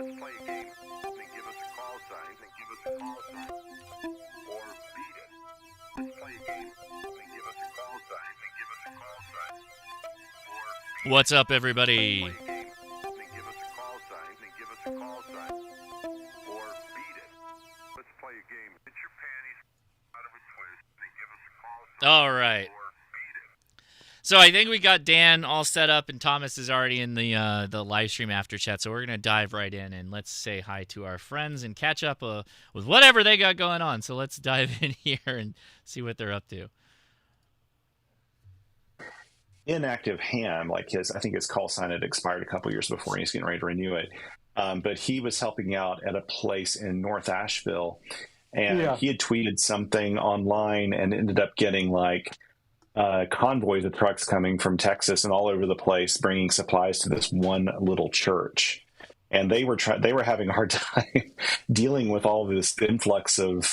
Let's play a game and give us a call sign. Or beat it. Let's play a game and give us a call sign. Or beat What's up, everybody? Let's play a game and give us a call sign. Or beat it. Let's play a game. Get your panties out of a twist and give us a call sign. All right. So I think we got Dan all set up, and Thomas is already in the live stream after chat. So we're gonna dive right in and let's say hi to our friends and catch up with whatever they got going on. So let's dive in here and see what they're up to. Inactive Ham, I think his call sign had expired a couple years before, and he's getting ready to renew it. But he was helping out at a place in North Asheville, and he had tweeted something online and ended up getting convoys of trucks coming from Texas and all over the place, bringing supplies to this one little church. And they were having a hard time dealing with all this influx of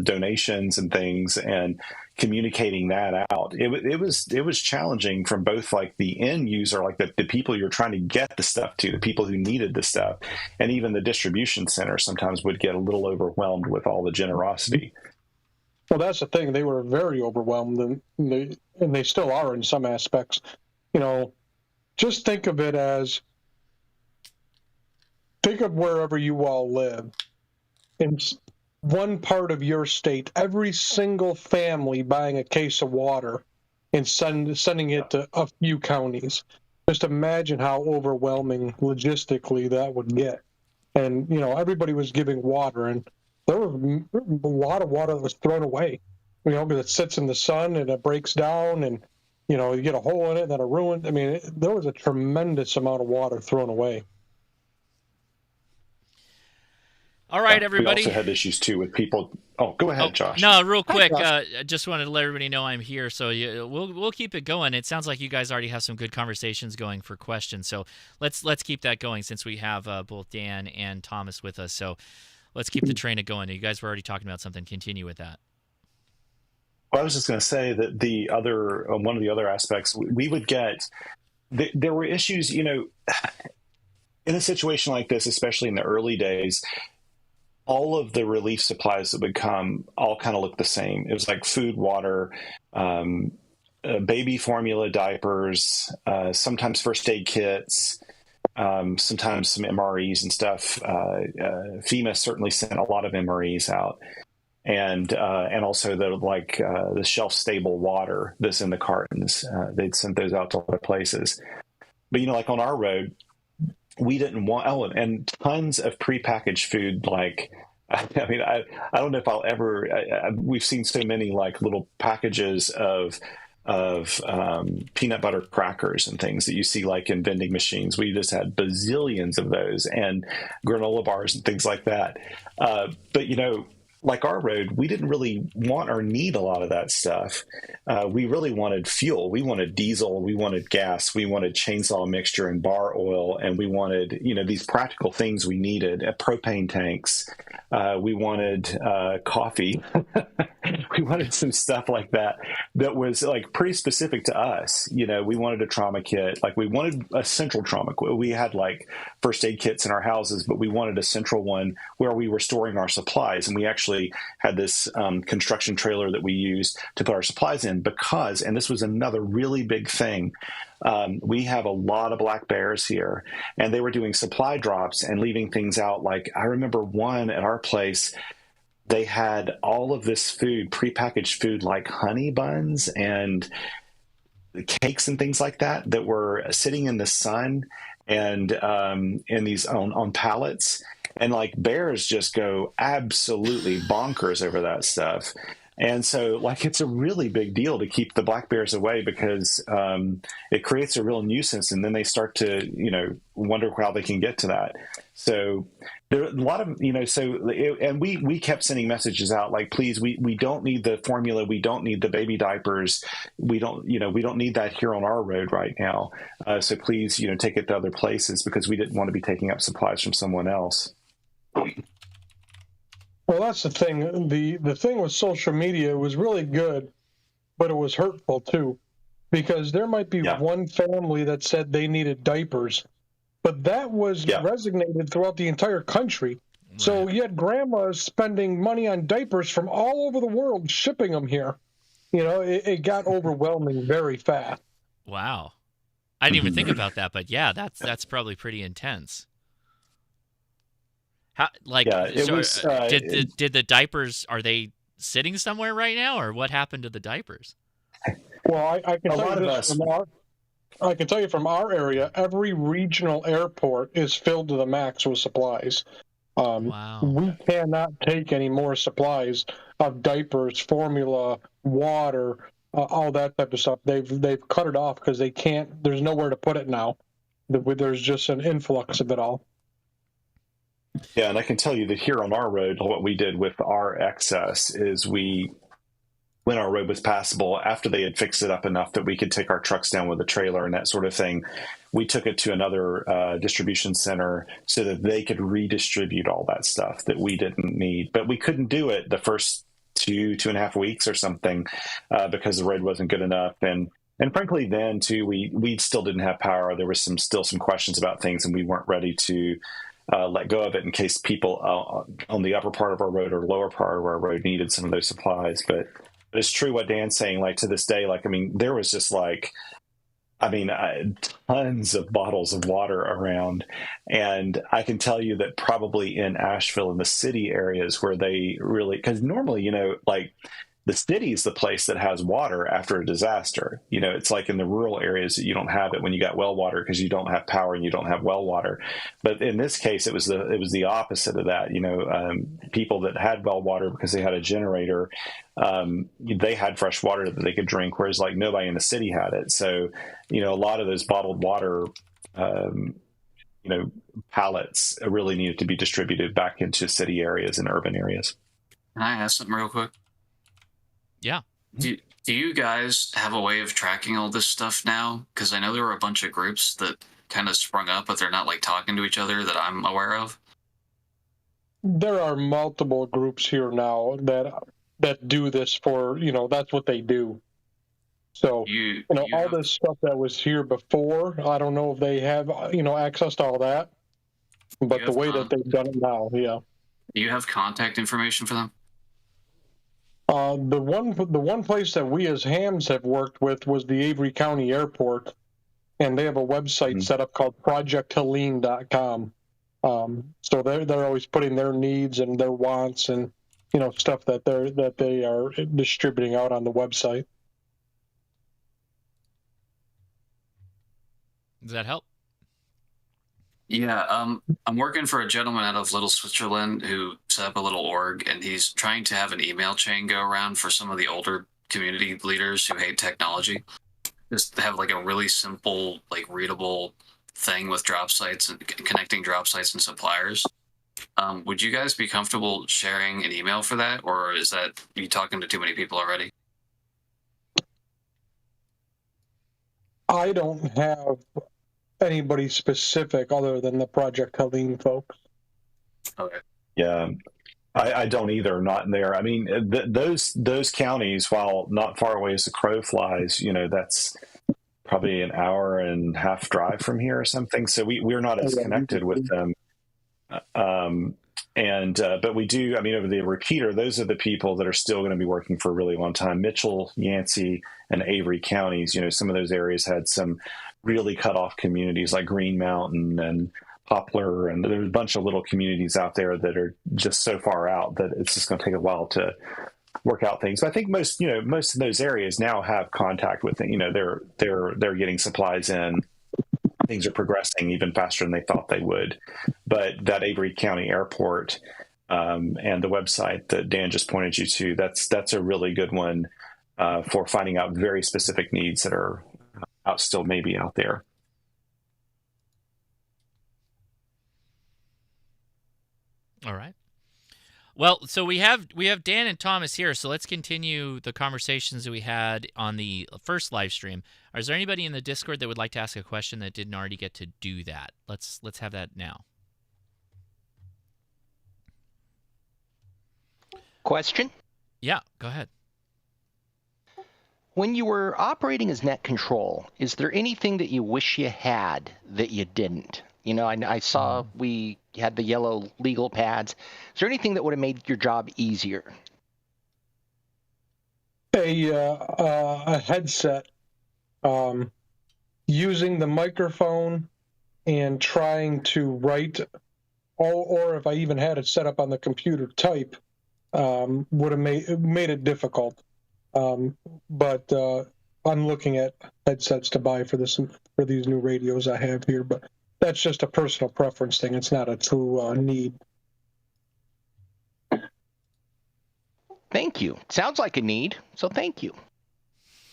donations and things and communicating that out. It was challenging from both the end user, the people you're trying to get the stuff to, the people who needed the stuff, and even the distribution center sometimes would get a little overwhelmed with all the generosity. Well, that's the thing. They were very overwhelmed, and they still are in some aspects. Just think of it as, think of wherever you all live. In one part of your state, every single family buying a case of water and sending it to a few counties. Just imagine how overwhelming logistically that would get. And, everybody was giving water, and there was a lot of water that was thrown away, because it sits in the sun and it breaks down and, you get a hole in it and then a ruined. There was a tremendous amount of water thrown away. All right, everybody. We also had issues, too, with people. Oh, go ahead, Josh. No, real quick. I just wanted to let everybody know I'm here, so we'll keep it going. It sounds like you guys already have some good conversations going for questions, so let's keep that going since we have both Dan and Thomas with us. So let's keep the train going. You guys were already talking about something. Continue with that. Well, I was just going to say that one of the other aspects we would get, there were issues, in a situation like this, especially in the early days. All of the relief supplies that would come all kind of look the same. It was like food, water, baby formula, diapers, sometimes first aid kits, sometimes some MREs and stuff. FEMA certainly sent a lot of MREs out, and also the shelf stable water that's in the cartons. They'd sent those out to other places. But on our road, we didn't want, and tons of prepackaged food. I don't know if I'll ever. We've seen so many little packages of peanut butter crackers and things that you see in vending machines. We just had bazillions of those, and granola bars and things like that. But our road, we didn't really want or need a lot of that stuff. We really wanted fuel. We wanted diesel. We wanted gas. We wanted chainsaw mixture and bar oil. And we wanted, these practical things we needed, propane tanks. We wanted coffee. We wanted some stuff like that was pretty specific to us. We wanted a trauma kit. We wanted a central trauma kit. We had first aid kits in our houses, but we wanted a central one where we were storing our supplies. And we actually had this construction trailer that we used to put our supplies in because, and this was another really big thing, we have a lot of black bears here, and they were doing supply drops and leaving things out. I remember one at our place, they had all of this food, prepackaged food, like honey buns and cakes and things like that were sitting in the sun and in these on pallets. And bears just go absolutely bonkers over that stuff. And so it's a really big deal to keep the black bears away because it creates a real nuisance. And then they start to, wonder how they can get to that. So there are a lot of, and we kept sending messages out please, we don't need the formula. We don't need the baby diapers. We don't need that here on our road right now. So please, take it to other places because we didn't want to be taking up supplies from someone else. Well, that's the thing. The thing with social media was really good, but it was hurtful too, because there might be one family that said they needed diapers, but that was resignated throughout the entire country. Right. So you had grandmas spending money on diapers from all over the world, shipping them here. You know, it got overwhelming very fast. Wow. I didn't even think about that, but yeah, that's probably pretty intense. How, like, it was, did the diapers, are they sitting somewhere right now, or what happened to the diapers? Well, I can tell you this I can tell you from our area, every regional airport is filled to the max with supplies. Wow. We cannot take any more supplies of diapers, formula, water, all that type of stuff. They've cut it off because they can't. There's nowhere to put it now. There's just an influx of it all. Yeah, and I can tell you that here on our road, what we did with our excess is when our road was passable, after they had fixed it up enough that we could take our trucks down with a trailer and that sort of thing, we took it to another distribution center so that they could redistribute all that stuff that we didn't need. But we couldn't do it the first 2.5 weeks or something because the road wasn't good enough. And frankly, then too, we still didn't have power. There was still some questions about things, and we weren't ready to let go of it in case people on the upper part of our road or lower part of our road needed some of those supplies. But it's true what Dan's saying, like to this day, like, I mean, there was just tons of bottles of water around. And I can tell you that probably in Asheville, in the city areas where they really, because normally, you know, like the city is the place that has water after a disaster. You know, it's like in the rural areas that you don't have it when you got well water because you don't have power and you don't have well water. But in this case, it was the opposite of that. You know, people that had well water because they had a generator, they had fresh water that they could drink, whereas like nobody in the city had it. So, you know, a lot of those bottled water, pallets really needed to be distributed back into city areas and urban areas. Can I ask something real quick? Yeah. Do you guys have a way of tracking all this stuff now? Because I know there were a bunch of groups that kind of sprung up, but they're not like talking to each other that I'm aware of. There are multiple groups here now that do this for, you know, that's what they do. So, all this stuff that was here before, I don't know if they have, access to all that, but the way that they've done it now, yeah. Do you have contact information for them? The one place that we as hams have worked with was the Avery County Airport, and they have a website set up called projecthelene.com. So they're always putting their needs and their wants and stuff that they are distributing out on the website. Does that help? Yeah, I'm working for a gentleman out of Little Switzerland who set up a little org, and he's trying to have an email chain go around for some of the older community leaders who hate technology. Just to have like a really simple, like readable thing with drop sites and connecting drop sites and suppliers. Would you guys be comfortable sharing an email for that, or is that you talking to too many people already? I don't have anybody specific other than the Project Helene folks. Okay. Yeah, I don't either. Not in there. I mean, those counties, while not far away as the crow flies, that's probably an hour and a half drive from here or something. So we're not as connected with them. But we do. I mean, over the repeater, those are the people that are still going to be working for a really long time. Mitchell, Yancey, and Avery counties. Some of those areas had some really cut off communities like Green Mountain and Poplar, and there's a bunch of little communities out there that are just so far out that it's just going to take a while to work out things. But I think most of those areas now have contact with it. They're getting supplies in. Things are progressing even faster than they thought they would. But that Avery County Airport and the website that Dan just pointed you to, that's a really good one for finding out very specific needs that are still maybe out there. All right. Well, so we have Dan and Thomas here, so let's continue the conversations that we had on the first live stream. Is there anybody in the Discord that would like to ask a question that didn't already get to do that? Let's have that now. Question? Yeah, go ahead. When you were operating as net control, is there anything that you wish you had that you didn't? You know, I saw we had the yellow legal pads. Is there anything that would have made your job easier? A headset, using the microphone and trying to write, or if I even had it set up on the computer, type, would have made it difficult. But I'm looking at headsets to buy for these new radios I have here, but that's just a personal preference thing. It's not a true need. Thank you. Sounds like a need, so thank you.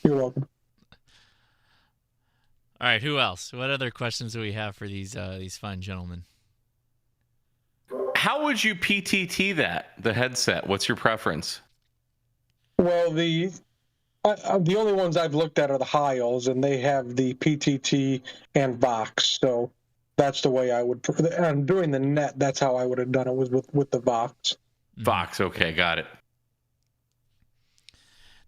You're welcome. All right, who else? What other questions do we have for these fine gentlemen? How would you PTT the headset? What's your preference? Well, the only ones I've looked at are the Hiles, and they have the PTT and Vox. So that's the way I would. And during the net, that's how I would have done it, was with the Vox. Vox, okay, got it.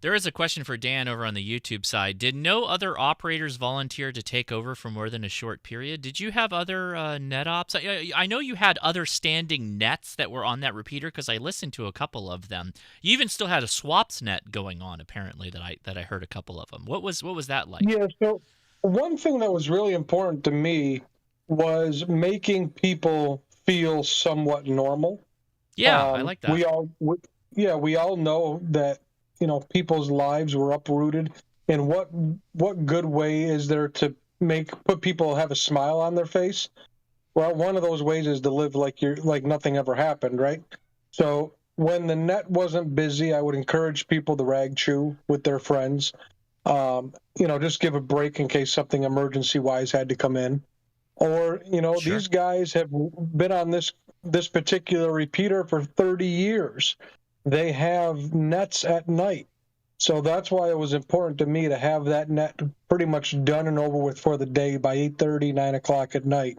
There is a question for Dan over on the YouTube side. Did no other operators volunteer to take over for more than a short period? Did you have other net ops? I know you had other standing nets that were on that repeater because I listened to a couple of them. You even still had a swaps net going on, apparently, that I heard a couple of them. What was that like? Yeah, so one thing that was really important to me was making people feel somewhat normal. Yeah, I like that. We all know that, you know, people's lives were uprooted, and what good way is there to put people have a smile on their face? Well, one of those ways is to live like nothing ever happened, right? So when the net wasn't busy, I would encourage people to rag chew with their friends. You know, just give a break in case something emergency wise had to come in. Or, you know, Sure. These guys have been on this particular repeater for 30 years. They have nets at night. So that's why it was important to me to have that net pretty much done and over with for the day by 8:30, 9 o'clock at night,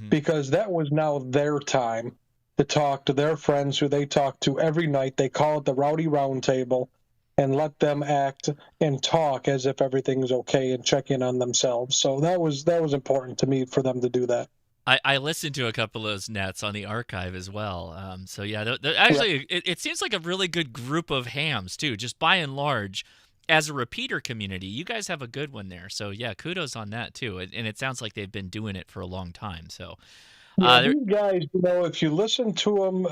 because that was now their time to talk to their friends who they talk to every night. They call it the Rowdy Round Table, and let them act and talk as if everything is okay and check in on themselves. So that was important to me for them to do that. I listened to a couple of those nets on the archive as well. So yeah, actually, it seems like a really good group of hams too. Just by and large, as a repeater community, you guys have a good one there. So yeah, kudos on that too. And it sounds like they've been doing it for a long time. So these guys, you know, if you listen to them,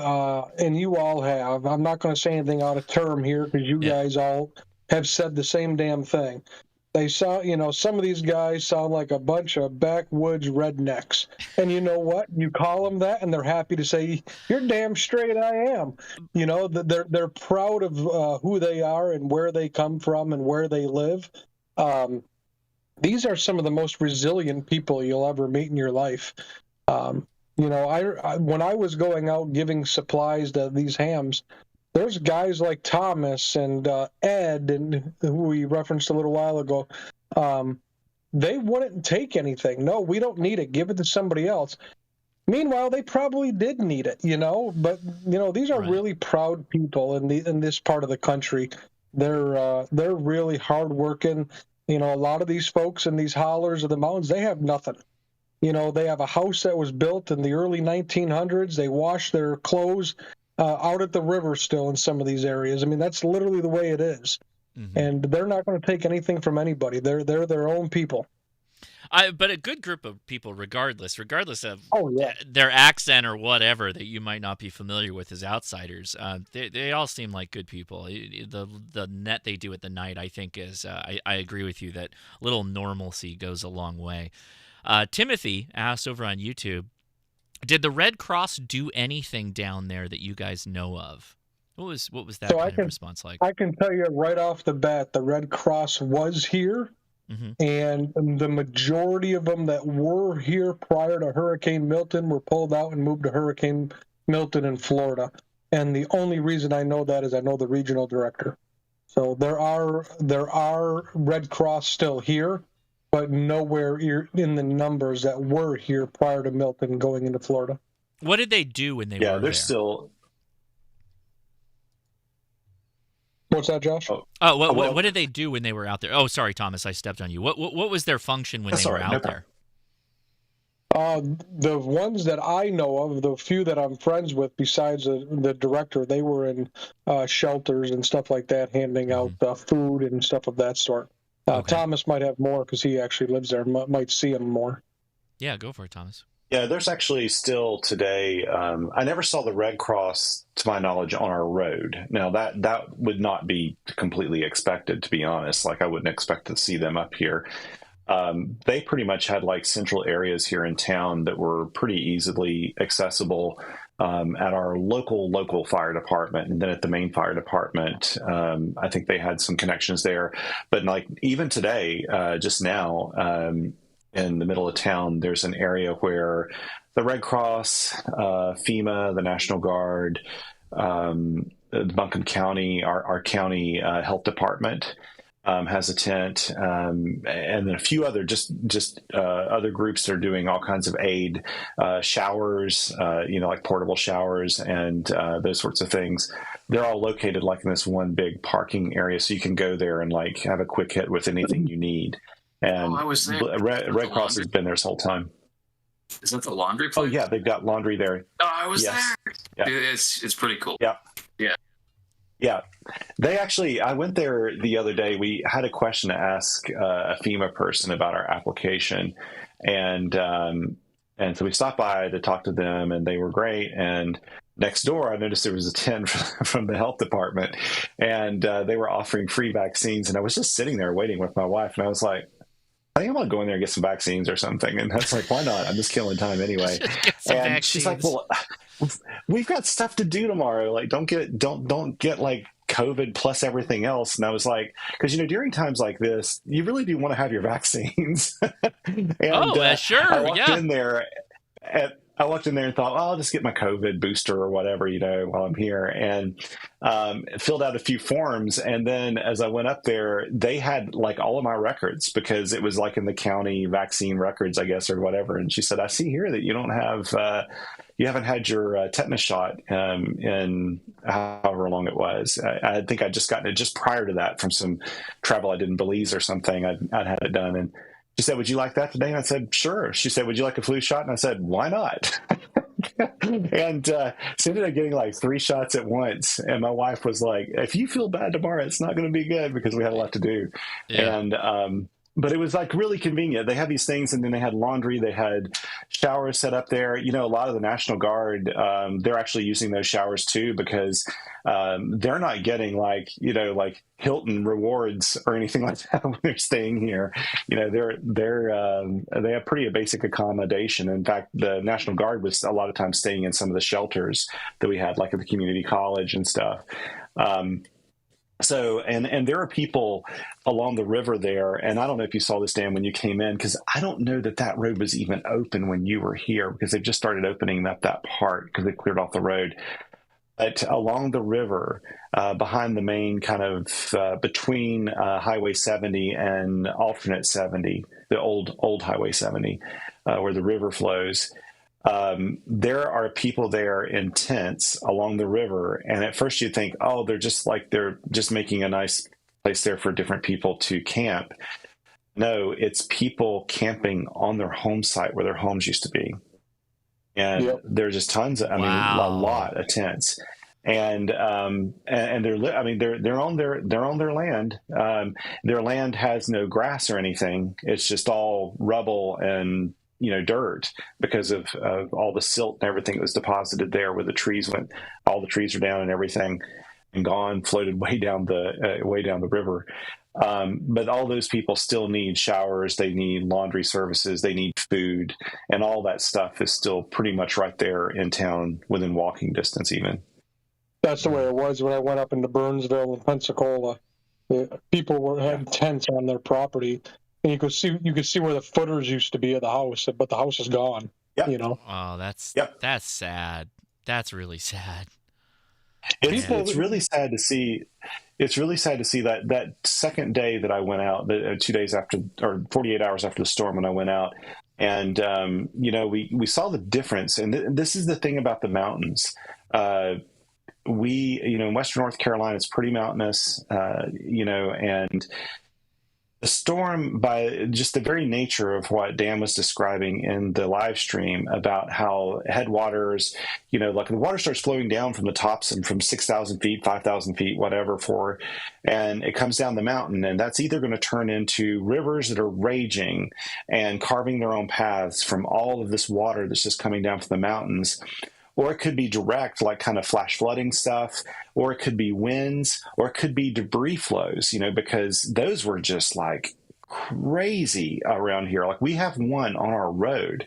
and you all have, I'm not going to say anything out of term here because you guys all have said the same damn thing. They sound, you know, some of these guys sound like a bunch of backwoods rednecks. And you know what? You call them that, and they're happy to say, "You're damn straight I am." You know, they're proud of who they are and where they come from and where they live. These are some of the most resilient people you'll ever meet in your life. You know, I when I was going out giving supplies to these hams, there's guys like Thomas and Ed, and who we referenced a little while ago. They wouldn't take anything. No, we don't need it. Give it to somebody else. Meanwhile, they probably did need it, you know. But you know, these are really proud people in this part of the country. They're really hardworking. You know, a lot of these folks in these hollers of the mountains, they have nothing. You know, they have a house that was built in the early 1900s. They wash their clothes out at the river still in some of these areas. I mean, that's literally the way it is. And they're not going to take anything from anybody. They're their own people. But a good group of people, regardless of their accent or whatever that you might not be familiar with as outsiders, they all seem like good people. The net they do at the night, I think, is I agree with you that a little normalcy goes a long way. Timothy asked over on YouTube, did the Red Cross do anything down there that you guys know of? What was that kind of response like? I can tell you right off the bat, the Red Cross was here, and the majority of them that were here prior to Hurricane Milton were pulled out and moved to Hurricane Milton in Florida. And the only reason I know that is I know the regional director. So there are Red Cross still here, but nowhere in the numbers that were here prior to Milton going into Florida. What did they do when they were there? Yeah, they're still. What's that, Josh? What did they do when they were out there? Oh, sorry, Thomas, I stepped on you. What was their function when they were out there? The ones that I know of, the few that I'm friends with, besides the director, they were in shelters and stuff like that, handing out food and stuff of that sort. Okay. Thomas might have more because he actually lives there, might see him more. Yeah, go for it, Thomas. Yeah, there's actually still today. I never saw the Red Cross, to my knowledge, on our road. Now that would not be completely expected, to be honest. Like I wouldn't expect to see them up here. They pretty much had like central areas here in town that were pretty easily accessible at our local fire department, and then at the main fire department. I think they had some connections there, but like even today, just now. In the middle of town, there's an area where the Red Cross, FEMA, the National Guard, Buncombe County, our county health department has a tent, and then a few other other groups that are doing all kinds of aid, showers, like portable showers and those sorts of things. They're all located like in this one big parking area, so you can go there and like have a quick hit with anything you need. And I was there. Red Cross has been there this whole time. Is that the laundry Oh place? yeah, they've got laundry there. Oh, I was Yes. there. Yeah. It's pretty cool. Yeah. Yeah. Yeah. I went there the other day. We had a question to ask a FEMA person about our application. And so we stopped by to talk to them, and they were great. And next door, I noticed there was a tent from the health department, and they were offering free vaccines. And I was just sitting there waiting with my wife, and I was like, I think I'm going to go in there and get some vaccines or something. And that's like, why not? I'm just killing time anyway. Get some And vaccines. she's like, well, we've got stuff to do tomorrow. Like, don't get like COVID plus everything else. And I was like, because, during times like this, you really do want to have your vaccines. And, sure. I walked Yeah. in there and thought, I'll just get my COVID booster or whatever, while I'm here, and filled out a few forms. And then as I went up there, they had like all of my records because it was like in the county vaccine records, I guess, or whatever. And she said, I see here that you haven't had your tetanus shot in however long it was. I think I'd just gotten it just prior to that from some travel I did in Belize or something. I'd had it done. And she said, would you like that today? And I said, sure. She said, would you like a flu shot? And I said, why not? And so I ended up getting like 3 shots at once. And my wife was like, if you feel bad tomorrow, it's not going to be good because we had a lot to do. Yeah. And but it was like really convenient. They had these things, and then they had laundry. They had showers set up there. A lot of the National Guard, they're actually using those showers too because they're not getting like Hilton rewards or anything like that when they're staying here. They have pretty basic accommodation. In fact, the National Guard was a lot of times staying in some of the shelters that we had, like at the community college and stuff. So, and there are people along the river there, and I don't know if you saw this, Dan, when you came in, because I don't know that road was even open when you were here, because they've just started opening up that part because they cleared off the road. But along the river, behind the main kind of between Highway 70 and Alternate 70, the old Highway 70, where the river flows, there are people there in tents along the river. And at first you think, oh, they're just making a nice place there for different people to camp. No, it's people camping on their home site where their homes used to be. And there's just tons of, a lot of tents. And they're on their land. Their land has no grass or anything. It's just all rubble and dirt because of all the silt and everything that was deposited there where the trees went. All the trees are down and everything and gone, floated way down the river. But all those people still need showers. They need laundry services. They need food, and all that stuff is still pretty much right there in town within walking distance even. That's the way it was when I went up into Burnsville and Pensacola. People had tents on their property. And you could see where the footers used to be of the house, but the house is gone. Yep. Oh, that's sad. That's really sad. It's really sad to see. It's really sad to see that second day that I went out, 2 days after, or 48 hours after the storm when I went out, and we saw the difference. And this is the thing about the mountains. In Western North Carolina, it's pretty mountainous, and The storm, by just the very nature of what Dan was describing in the live stream about how headwaters, like the water starts flowing down from the tops and from 6,000 feet, 5,000 feet, whatever and it comes down the mountain, and that's either going to turn into rivers that are raging and carving their own paths from all of this water that's just coming down from the mountains. Or it could be direct, like kind of flash flooding stuff, or it could be winds, or it could be debris flows, because those were just like crazy around here. Like we have one on our road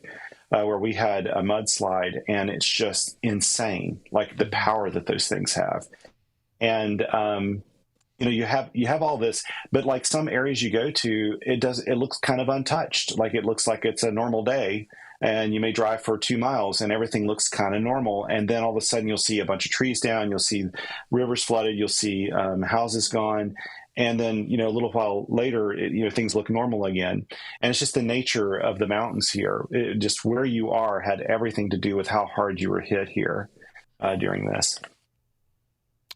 where we had a mudslide, and it's just insane, like the power that those things have. And, you have all this, but like some areas you go to, it looks kind of untouched. Like it looks like it's a normal day. And you may drive for 2 miles and everything looks kind of normal. And then all of a sudden you'll see a bunch of trees down. You'll see rivers flooded. You'll see houses gone. And then, a little while later, things look normal again. And it's just the nature of the mountains here. Just where you are had everything to do with how hard you were hit here during this.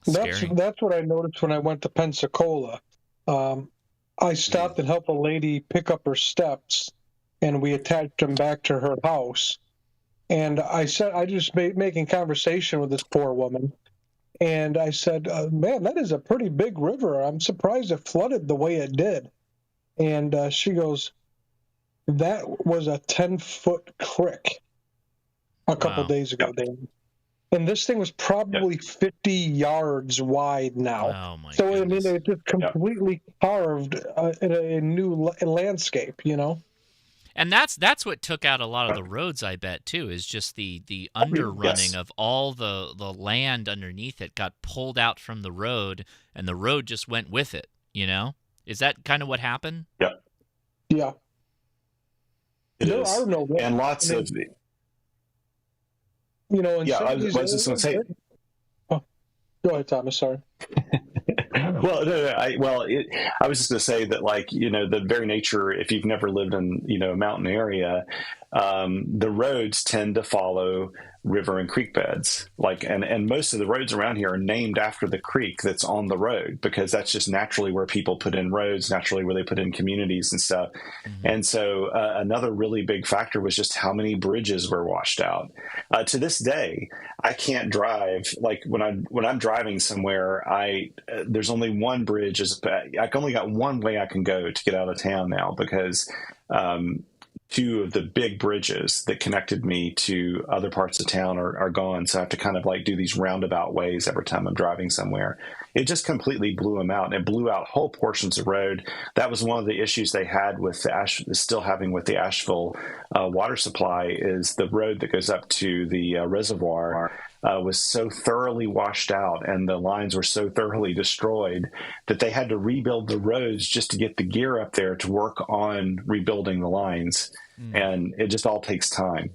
That's what I noticed when I went to Pensacola. I stopped and helped a lady pick up her steps, and we attached them back to her house. And I said, I just making conversation with this poor woman. And I said, man, that is a pretty big river. I'm surprised it flooded the way it did. And she goes, that was a 10-foot creek a couple days ago, Dan. And this thing was probably 50 yards wide now. Oh, my so, goodness. I mean, it just completely carved in a new landscape, And that's what took out a lot of the roads, I bet, too, is just the underrunning of all the land underneath it got pulled out from the road, and the road just went with it, Is that kind of what happened? Yeah. Yeah. There are no roads. And lots of... I was just going to say... Oh, go ahead, Thomas, sorry. Well, no, I was just going to say that, the very nature, if you've never lived in, a mountain area, the roads tend to follow river and creek beds. And most of the roads around here are named after the creek that's on the road, because that's just naturally where people put in roads, naturally where they put in communities and stuff. Mm-hmm. And so another really big factor was just how many bridges were washed out. To this day, I can't drive. Like when I'm driving somewhere, there's only one bridge. I only got one way I can go to get out of town now, because two of the big bridges that connected me to other parts of town are gone. So I have to kind of do these roundabout ways every time I'm driving somewhere. It just completely blew them out, and it blew out whole portions of road. That was one of the issues they had with still having with the Asheville water supply, is the road that goes up to the reservoir was so thoroughly washed out, and the lines were so thoroughly destroyed that they had to rebuild the roads just to get the gear up there to work on rebuilding the lines. And it just all takes time.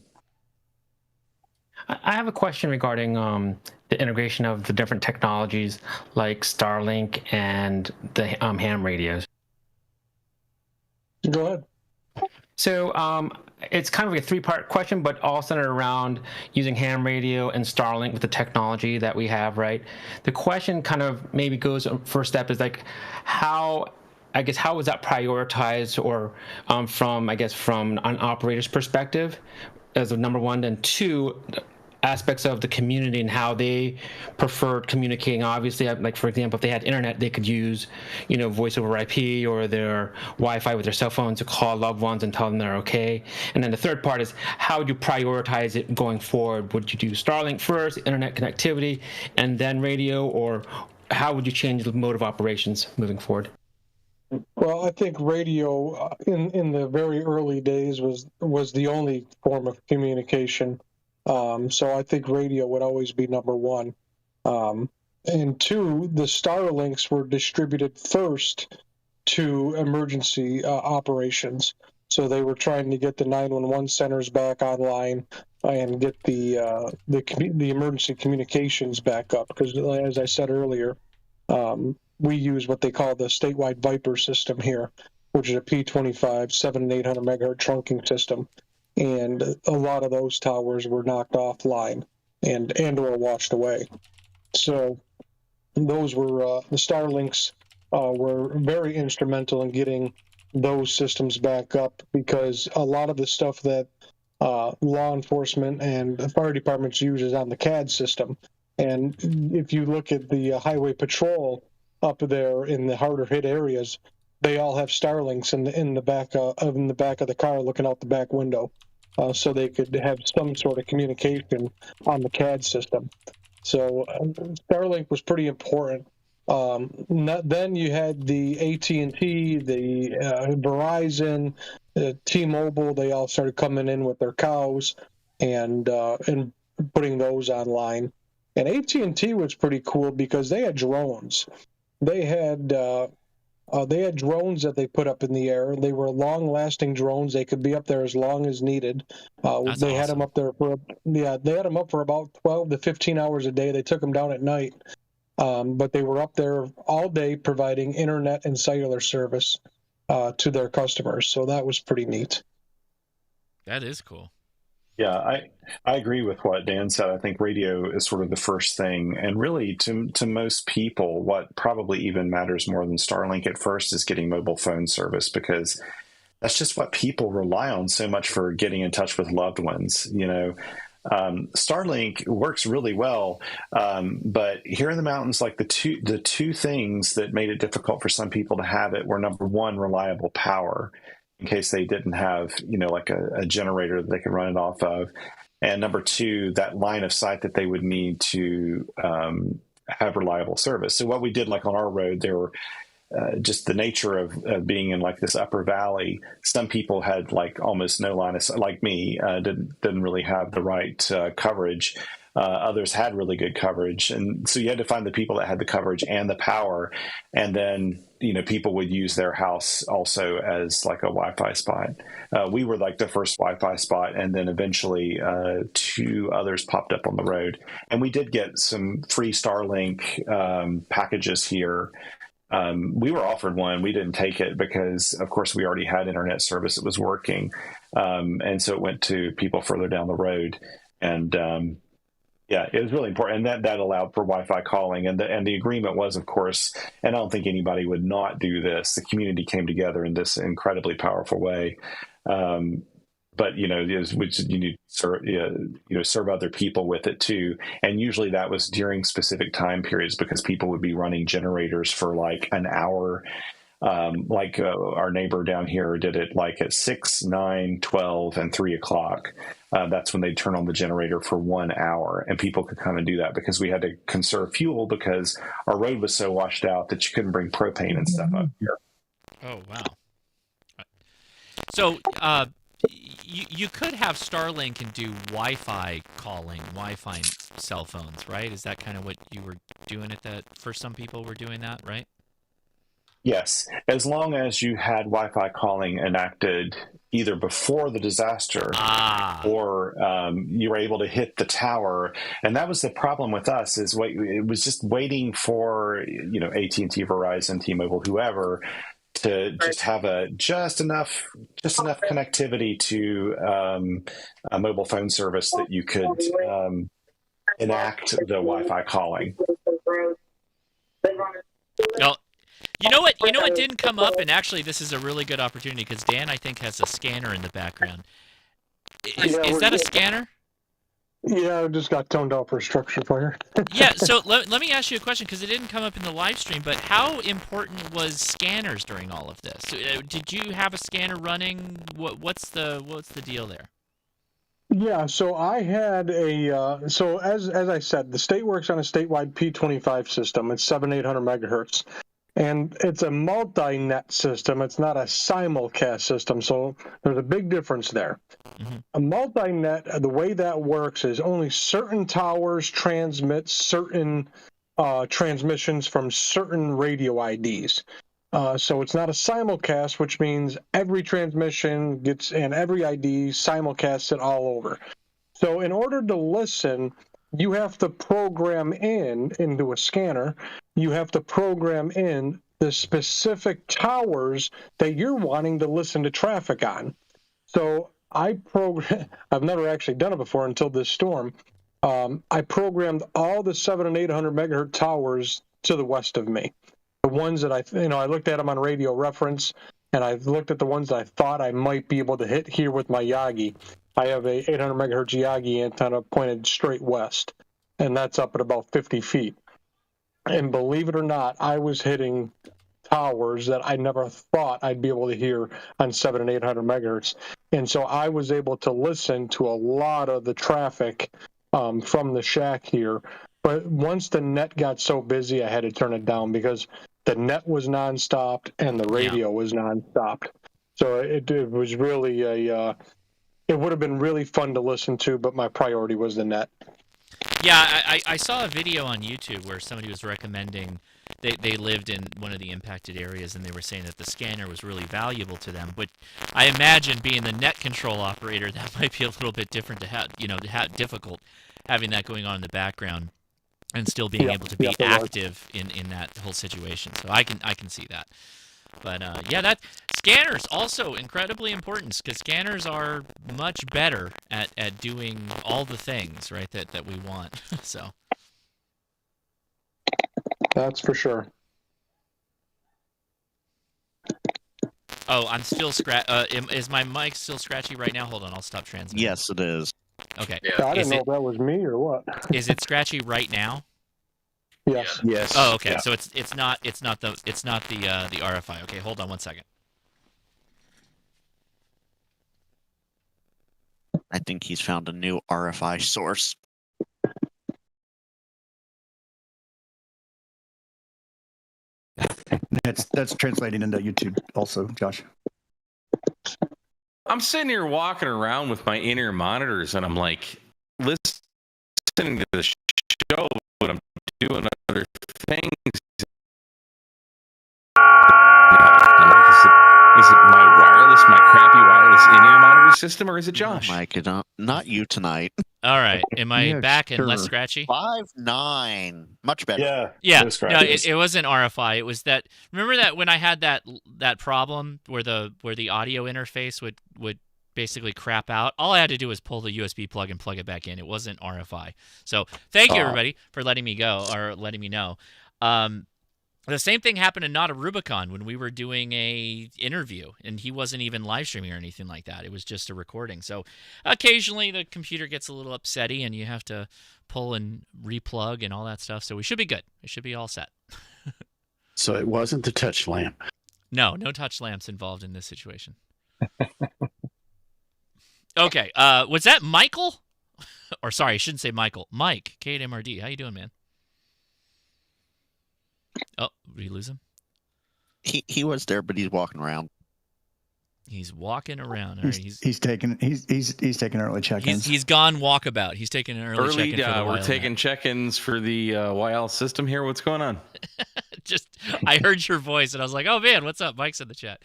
I have a question regarding the integration of the different technologies like Starlink and the ham radios. Go ahead. So it's kind of like a three-part question, but all centered around using ham radio and Starlink with the technology that we have, right? The question kind of maybe goes, first step is how was that prioritized, or from an operator's perspective as a number one, and two, aspects of the community and how they preferred communicating. Obviously, for example, if they had internet, they could use, voice over IP or their Wi-Fi with their cell phone to call loved ones and tell them they're okay. And then the third part is, how would you prioritize it going forward? Would you do Starlink first, internet connectivity, and then radio, or how would you change the mode of operations moving forward? Well, I think radio in the very early days was the only form of communication. So I think radio would always be number one. And two, the Starlinks were distributed first to emergency operations. So they were trying to get the 911 centers back online and get the emergency communications back up. Because as I said earlier, we use what they call the statewide Viper system here, which is a P25 700 and 800 megahertz trunking system. And a lot of those towers were knocked offline and or washed away. So those were the Starlinks were very instrumental in getting those systems back up, because a lot of the stuff that law enforcement and the fire departments use is on the CAD system. And if you look at the highway patrol up there in the harder hit areas, they all have Starlinks in the back of the car, looking out the back window, so they could have some sort of communication on the CAD system. So Starlink was pretty important. Then you had the AT&T, the Verizon, T-Mobile. They all started coming in with their cows and putting those online. And AT&T was pretty cool because they had drones. They had drones that they put up in the air. They were long-lasting drones. They could be up there as long as needed. They had them up there they had them up for about 12 to 15 hours a day. They took them down at night, but they were up there all day providing internet and cellular service to their customers. So that was pretty neat. That is cool. Yeah, I agree with what Dan said. I think radio is sort of the first thing. And really, to most people, what probably even matters more than Starlink at first is getting mobile phone service, because that's just what people rely on so much for getting in touch with loved ones. Starlink works really well, but here in the mountains, like the two things that made it difficult for some people to have it were, number one, reliable power, in case they didn't have, like a generator that they could run it off of. And number two, that line of sight that they would need to have reliable service. So what we did, like on our road, there were just the nature of being in like this upper valley. Some people had like almost no line of sight, like me, didn't really have the right coverage. Others had really good coverage. And so you had to find the people that had the coverage and the power. And then, people would use their house also as like a Wi-Fi spot. We were like the first Wi-Fi spot. And then eventually 2 others popped up on the road. And we did get some free Starlink packages here. We were offered one. We didn't take it because, of course, we already had internet service that was working. And so it went to people further down the road. And yeah, it was really important. And that allowed for Wi-Fi calling. And the agreement was, of course, and I don't think anybody would not do this. The community came together in this incredibly powerful way. But you need to serve other people with it too, and usually that was during specific time periods, because people would be running generators for like an hour. Our neighbor down here did it like at 6, 9, 12, and 3 o'clock. That's when they'd turn on the generator for 1 hour, and people could come and do that because we had to conserve fuel because our road was so washed out that you couldn't bring propane and stuff up here. Oh wow! So you could have Starlink and do Wi-Fi calling, Wi-Fi cell phones, right? Is that kind of what you were doing for some people were doing that, right? Yes, as long as you had Wi-Fi calling enacted either before the disaster or you were able to hit the tower. And that was the problem with us, is it was just waiting for, AT&T, Verizon, T-Mobile, whoever, to just have just enough connectivity to a mobile phone service that you could enact the Wi-Fi calling. Well, you know what didn't come up, and actually this is a really good opportunity because Dan, I think, has a scanner in the background. Is that a scanner? Yeah, it just got toned out for structure fire. Yeah, so let me ask you a question, because it didn't come up in the live stream, but how important was scanners during all of this? Did you have a scanner running? What's the deal there? Yeah, so I had so as I said, the state works on a statewide P25 system. It's 7,800 megahertz. And it's a multi-net system. It's not a simulcast system, so there's a big difference there. Mm-hmm. A multi-net, the way that works is only certain towers transmit certain transmissions from certain radio IDs. So it's not a simulcast, which means every transmission gets, and every ID simulcasts it all over. So in order to listen, you have to program into a scanner, you have to program in the specific towers that you're wanting to listen to traffic on. So I've never actually done it before until this storm. I programmed all the 700 and 800 megahertz towers to the west of me. The ones that I looked at them on radio reference, and I looked at the ones that I thought I might be able to hit here with my Yagi. I have a 800 megahertz Yagi antenna pointed straight west, and that's up at about 50 feet. And believe it or not, I was hitting towers that I never thought I'd be able to hear on 700 and 800 megahertz. And so I was able to listen to a lot of the traffic from the shack here. But once the net got so busy, I had to turn it down because the net was nonstop and the radio was nonstop. So it was really it would have been really fun to listen to, but my priority was the net. Yeah, I saw a video on YouTube where somebody was recommending they lived in one of the impacted areas, and they were saying that the scanner was really valuable to them. But I imagine being the net control operator, that might be a little bit different to have, difficult having that going on in the background and still being able to be active in that whole situation. So I can see that. But yeah, that scanners also incredibly important, because scanners are much better at doing all the things, right, that we want. So that's for sure. Oh, I'm still is my mic still scratchy right now? Hold on, I'll stop transmitting. Yes, it is. Okay. Yeah. I didn't know if that was me or what. Is it scratchy right now? Yes. Yes. Oh, okay. Yeah. So it's not the RFI. Okay, hold on one second. I think he's found a new RFI source. That's translating into YouTube also, Josh. I'm sitting here walking around with my in-ear monitors, and I'm like listening to the show, but I'm doing other things. Is it my crappy wireless in-ear monitor system, or is it Josh? Mike, not you tonight. All right. Am I back and less scratchy? 5.9. Much better. Yeah. No, it wasn't RFI. It was that. Remember that when I had that problem where the audio interface would basically crap out? All I had to do was pull the USB plug and plug it back in. It wasn't RFI. So thank you everybody for letting me know. The same thing happened in Not a Rubicon when we were doing a interview, and he wasn't even live streaming or anything like that. It was just a recording. So occasionally the computer gets a little upsetty, and you have to pull and replug and all that stuff. So we should be good. It should be all set. So it wasn't the touch lamp. No touch lamps involved in this situation. Okay. Was that Michael? Or sorry, I shouldn't say Michael. Mike, K8MRD. How you doing, man? Oh, did we lose him? He was there, but he's walking around. He's walking around. All right, he's taking early check-ins. He's gone walkabout. He's taking an early check-in for the we're taking check-ins for the YL system here. What's going on? I heard your voice and I was like, oh man, what's up? Mike's in the chat.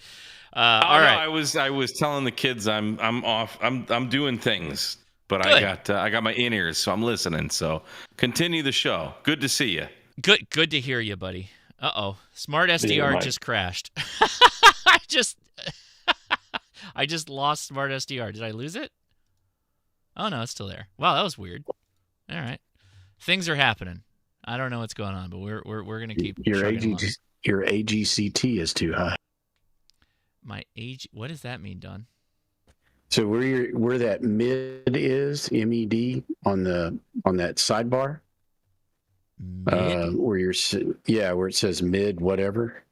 All right. No, I was telling the kids I'm off. I'm doing things, but good. I got my in-ears, so I'm listening. So continue the show. Good to see you. Good to hear you, buddy. Uh-oh. SmartSDR just crashed. I just lost SmartSDR. Did I lose it? Oh, no, it's still there. Wow, that was weird. All right. Things are happening. I don't know what's going on, but we're going to keep your AGCT is too high. My age, what does that mean, Don? So where that mid is, MED on that sidebar? Where it says mid whatever,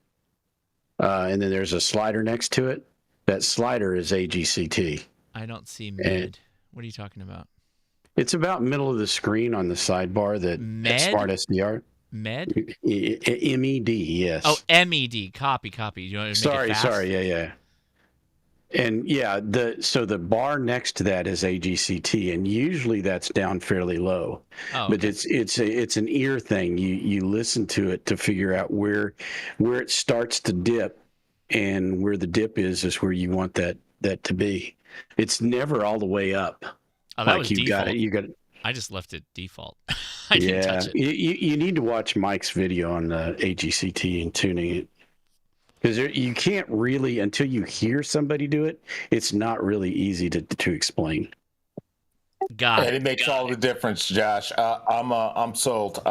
and then there's a slider next to it. That slider is AGCT. I don't see mid. What are you talking about? It's about middle of the screen on the sidebar. That SmartSDR. Med. MED. Yes. Oh, MED. Copy. You want to make it fast? Sorry. Yeah. And yeah, the bar next to that is AGCT, and usually that's down fairly low. Oh, okay. But it's an ear thing. You listen to it to figure out where it starts to dip, and where the dip is where you want that to be. It's never all the way up. Oh, that was default. You got it. I just left it default. I didn't touch it. You need to watch Mike's video on the AGCT and tuning it. Because you can't really, until you hear somebody do it, it's not really easy to explain. It makes all the difference, Josh. I'm sold.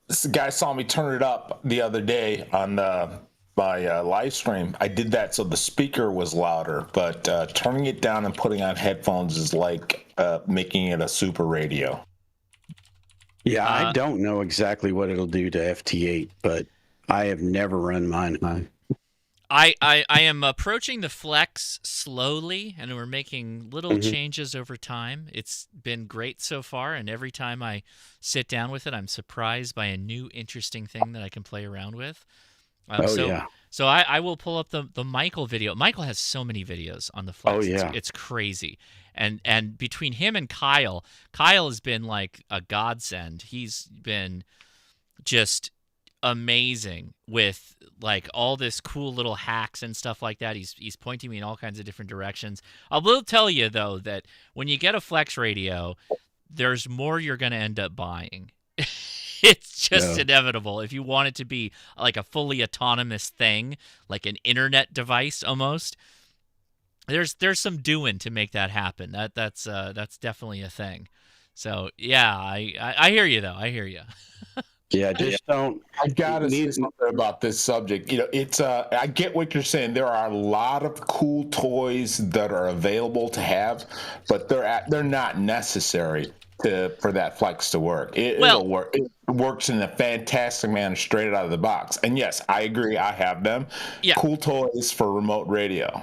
This guy saw me turn it up the other day on the my live stream, I did that so the speaker was louder, but turning it down and putting on headphones is like making it a super radio. Yeah, I don't know exactly what it'll do to FT8, but I have never run mine high. I am approaching the Flex slowly, and we're making little changes over time. It's been great so far, and every time I sit down with it, I'm surprised by a new interesting thing that I can play around with. So I will pull up the Michael video. Michael has so many videos on the Flex. It's crazy. And between him and Kyle has been like a godsend. He's been just amazing with like all this cool little hacks and stuff like that. He's pointing me in all kinds of different directions. I will tell you though that when you get a Flex radio, there's more you're going to end up buying. It's just inevitable. If you want it to be like a fully autonomous thing, like an internet device almost, there's some doing to make that happen. That's definitely a thing. So yeah, I hear you though. I hear you. Yeah, just don't. I gotta say something about this subject. You know, it's I get what you're saying. There are a lot of cool toys that are available to have, but they're not necessary for that Flex to work. It'll work. It works in a fantastic manner straight out of the box. And yes, I agree. I have them. Yeah. Cool toys for remote radio.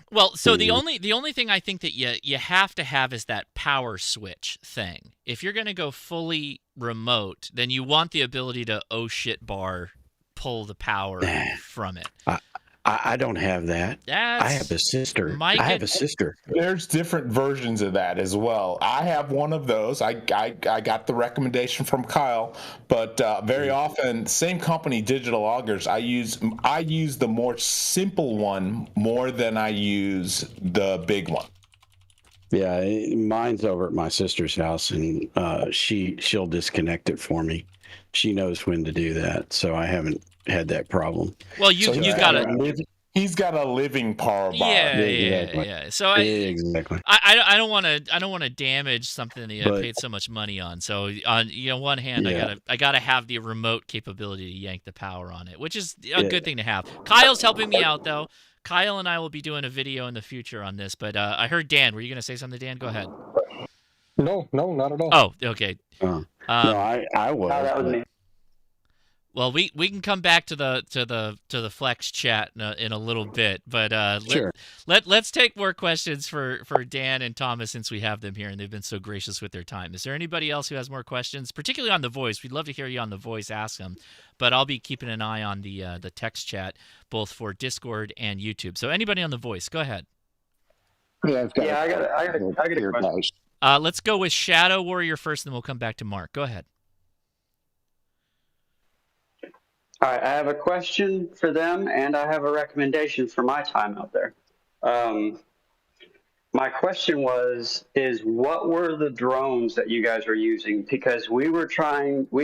Well, so the only thing I think that you have to have is that power switch thing. If you're going to go fully remote, then you want the ability to bar pull the power from it. I don't have that. I have a sister. I have a sister. There's different versions of that as well. I have one of those. I got the recommendation from Kyle, but very often, same company, Digital Augers. I use the more simple one more than I use the big one. Yeah, mine's over at my sister's house, and she'll disconnect it for me. She knows when to do that, so I haven't had that problem. Well, you got he's got a living power bar. Yeah. So exactly. I don't want to damage something that you paid so much money on. So on one hand, I gotta have the remote capability to yank the power on it, which is a good thing to have. Kyle's helping me out though. Kyle and I will be doing a video in the future on this, but I heard Dan. Were you gonna say something, Dan? Go ahead. No, not at all. Oh, okay. No, I was. No, that was me. Well, we can come back to the Flex chat in a little bit, but sure. Let's take more questions for Dan and Thomas since we have them here and they've been so gracious with their time. Is there anybody else who has more questions, particularly on the voice? We'd love to hear you on the voice. Ask them, but I'll be keeping an eye on the text chat both for Discord and YouTube. So anybody on the voice, go ahead. I got a question. Let's go with Shadow Warrior first, and then we'll come back to Mark. Go ahead. All right, I have a question for them, and I have a recommendation for my time out there. My question is what were the drones that you guys were using? Because we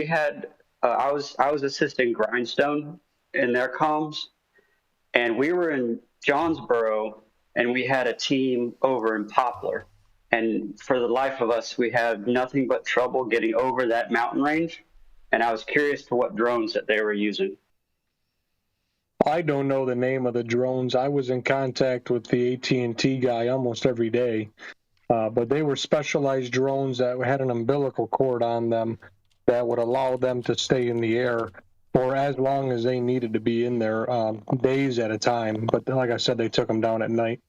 had, I was assisting Grindstone in their comms, and we were in Johnsboro, and we had a team over in Poplar. And for the life of us, we had nothing but trouble getting over that mountain range. And I was curious to what drones that they were using. I don't know the name of the drones. I was in contact with the AT&T guy almost every day, but they were specialized drones that had an umbilical cord on them that would allow them to stay in the air for as long as they needed to be in there, days at a time. But like I said, they took them down at night.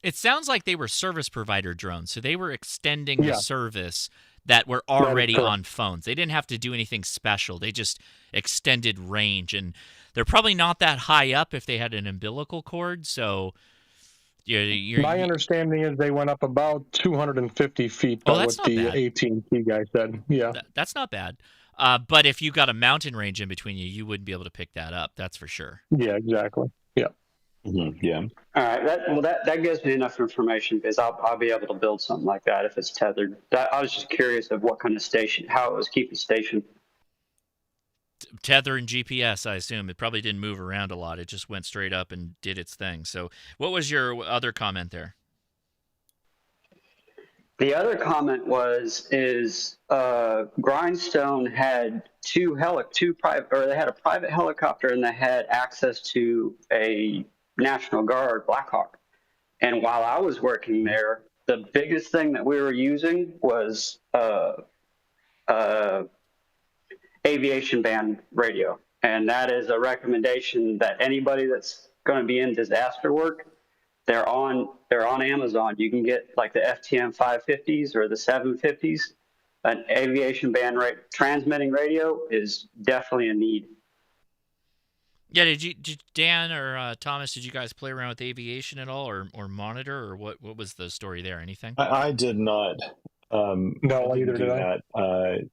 It sounds like they were service provider drones, so they were extending the service that were already on phones. They didn't have to do anything special. They just extended range, and they're probably not that high up if they had an umbilical cord. So, my understanding is they went up about 250 feet. That's what the AT&T guy said. Yeah, that's not bad. But if you got a mountain range in between you wouldn't be able to pick that up. That's for sure. Yeah, exactly. Yeah. Mm-hmm. Yeah. All right. That gives me enough information because I'll be able to build something like that if it's tethered. I was just curious of what kind of station, how it was keeping station. Tether and GPS, I assume. It probably didn't move around a lot. It just went straight up and did its thing. So what was your other comment there? The other comment is Grindstone had they had a private helicopter and they had access to a National Guard Blackhawk. And while I was working there, the biggest thing that we were using was aviation band radio. And that is a recommendation that anybody that's going to be in disaster work, they're on Amazon. You can get like the FTM 550s or the 750s. An aviation band transmitting radio is definitely a need. Yeah, did Dan or Thomas, did you guys play around with aviation at all, or monitor, or what was the story there? Anything? I did not. No, either did I. That.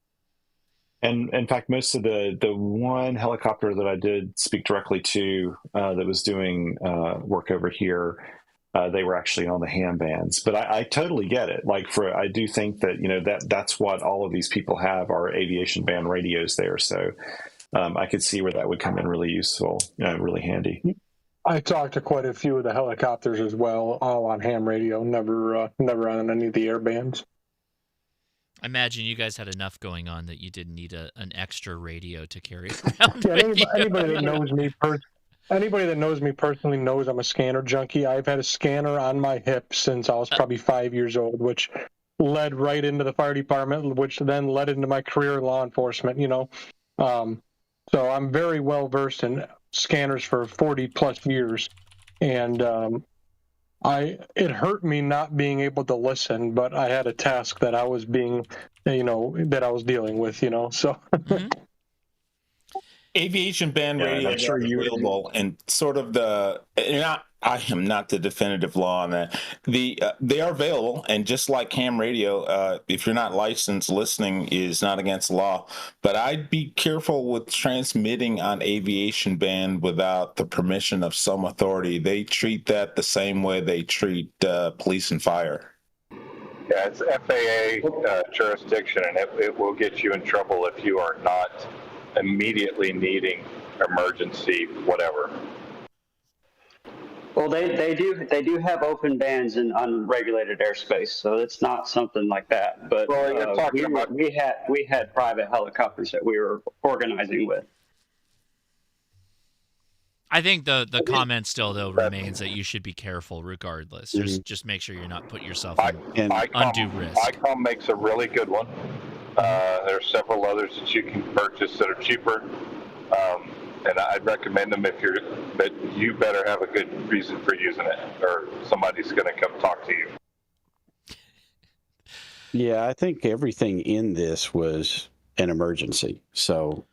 And in fact, most of the one helicopter that I did speak directly to that was doing work over here, they were actually on the ham bands. But I totally get it. I do think that that's what all of these people have are aviation band radios there. So I could see where that would come in really useful, really handy. I talked to quite a few of the helicopters as well, all on ham radio, never on any of the air bands. I imagine you guys had enough going on that you didn't need an extra radio to carry around. Yeah, anybody that knows me personally knows I'm a scanner junkie. I've had a scanner on my hip since I was probably 5 years old, which led right into the fire department, which then led into my career in law enforcement. So I'm very well versed in scanners for 40 plus years, and it hurt me not being able to listen, but I had a task that I was dealing with, so. Mm-hmm. Aviation band radio is available, and sort of I am not the definitive law on that. They are available, and just like ham radio, if you're not licensed, listening is not against the law. But I'd be careful with transmitting on aviation band without the permission of some authority. They treat that the same way they treat police and fire. Yeah, it's FAA jurisdiction, and it will get you in trouble if you are not immediately needing emergency whatever. Well, they do have open bands in unregulated airspace, so it's not something like that. But we had private helicopters that we were organizing with. I think the comment still though remains that you should be careful regardless. Mm-hmm. Just make sure you're not putting yourself in undue risk. ICOM makes a really good one. There are several others that you can purchase that are cheaper, and I'd recommend them but you better have a good reason for using it, or somebody's going to come talk to you. Yeah, I think everything in this was an emergency. So.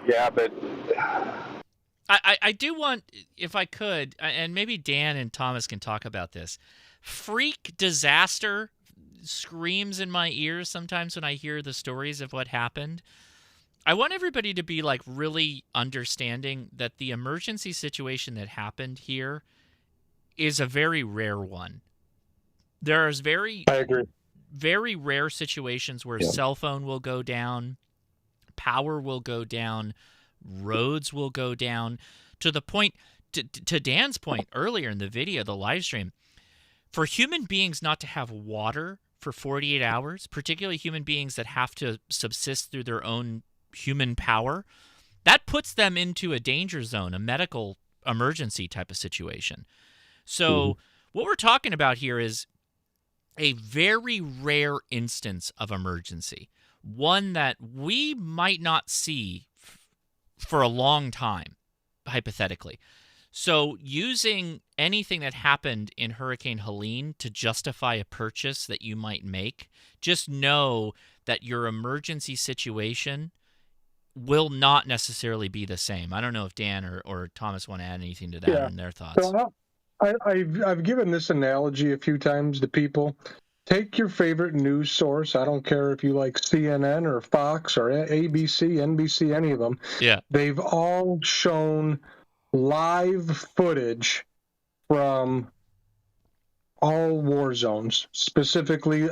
Yeah, but I do want, if I could, and maybe Dan and Thomas can talk about this. Freak disaster screams in my ears sometimes when I hear the stories of what happened. I want everybody to be really understanding that the emergency situation that happened here is a very rare one. There's I agree. very rare situations where cell phone will go down, power will go down, roads will go down, to the point, to Dan's point earlier in the video, the live stream, for human beings not to have water for 48 hours, particularly human beings that have to subsist through their own human power, that puts them into a danger zone, a medical emergency type of situation. So what we're talking about here is a very rare instance of emergency, one that we might not see for a long time, hypothetically. So using anything that happened in Hurricane Helene to justify a purchase that you might make, just know that your emergency situation will not necessarily be the same. I don't know if Dan or Thomas want to add anything to that in their thoughts. So I've given this analogy a few times to people. Take your favorite news source. I don't care if you like CNN or Fox or ABC, NBC, any of them. Yeah. They've all shown live footage from all war zones, specifically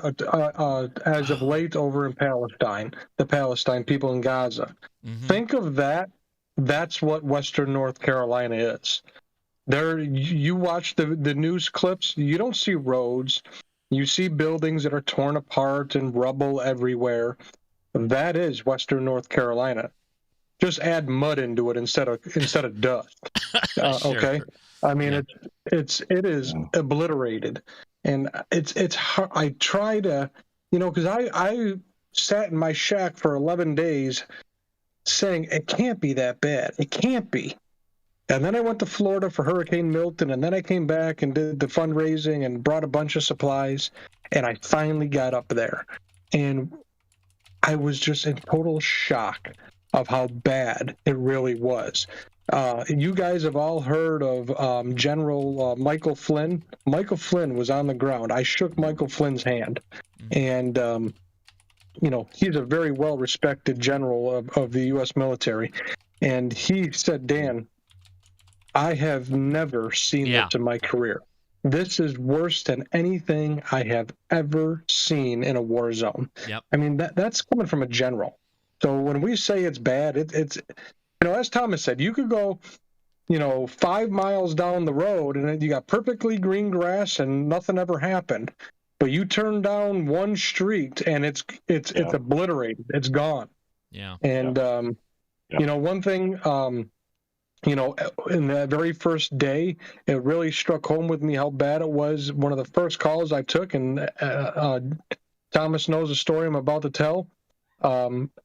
as of late over in Palestine, the Palestine people in Gaza. Mm-hmm. Think of that. That's what Western North Carolina is. There, you watch the news clips, you don't see roads, you see buildings that are torn apart and rubble everywhere. That is Western North Carolina. Just add mud into it instead of dust. Sure. Okay, I mean Yeah. it is obliterated, and it's hard. I try to, because I sat in my shack for 11 days saying it can't be that bad. It can't be. And then I went to Florida for Hurricane Milton, and then I came back and did the fundraising and brought a bunch of supplies, and I finally got up there. And I was just in total shock of how bad it really was. You guys have all heard of General Michael Flynn. Michael Flynn was on the ground. I shook Michael Flynn's hand. And, he's a very well-respected general of the U.S. military. And he said, Dan, I have never seen this in my career. This is worse than anything I have ever seen in a war zone. Yep. I mean, that's coming from a general. So when we say it's bad, it's as Thomas said, you could go, 5 miles down the road and you got perfectly green grass and nothing ever happened. But you turn down one street and it's obliterated. It's gone. Yeah. And, one thing, in the very first day, it really struck home with me how bad it was. One of the first calls I took, and Thomas knows the story I'm about to tell.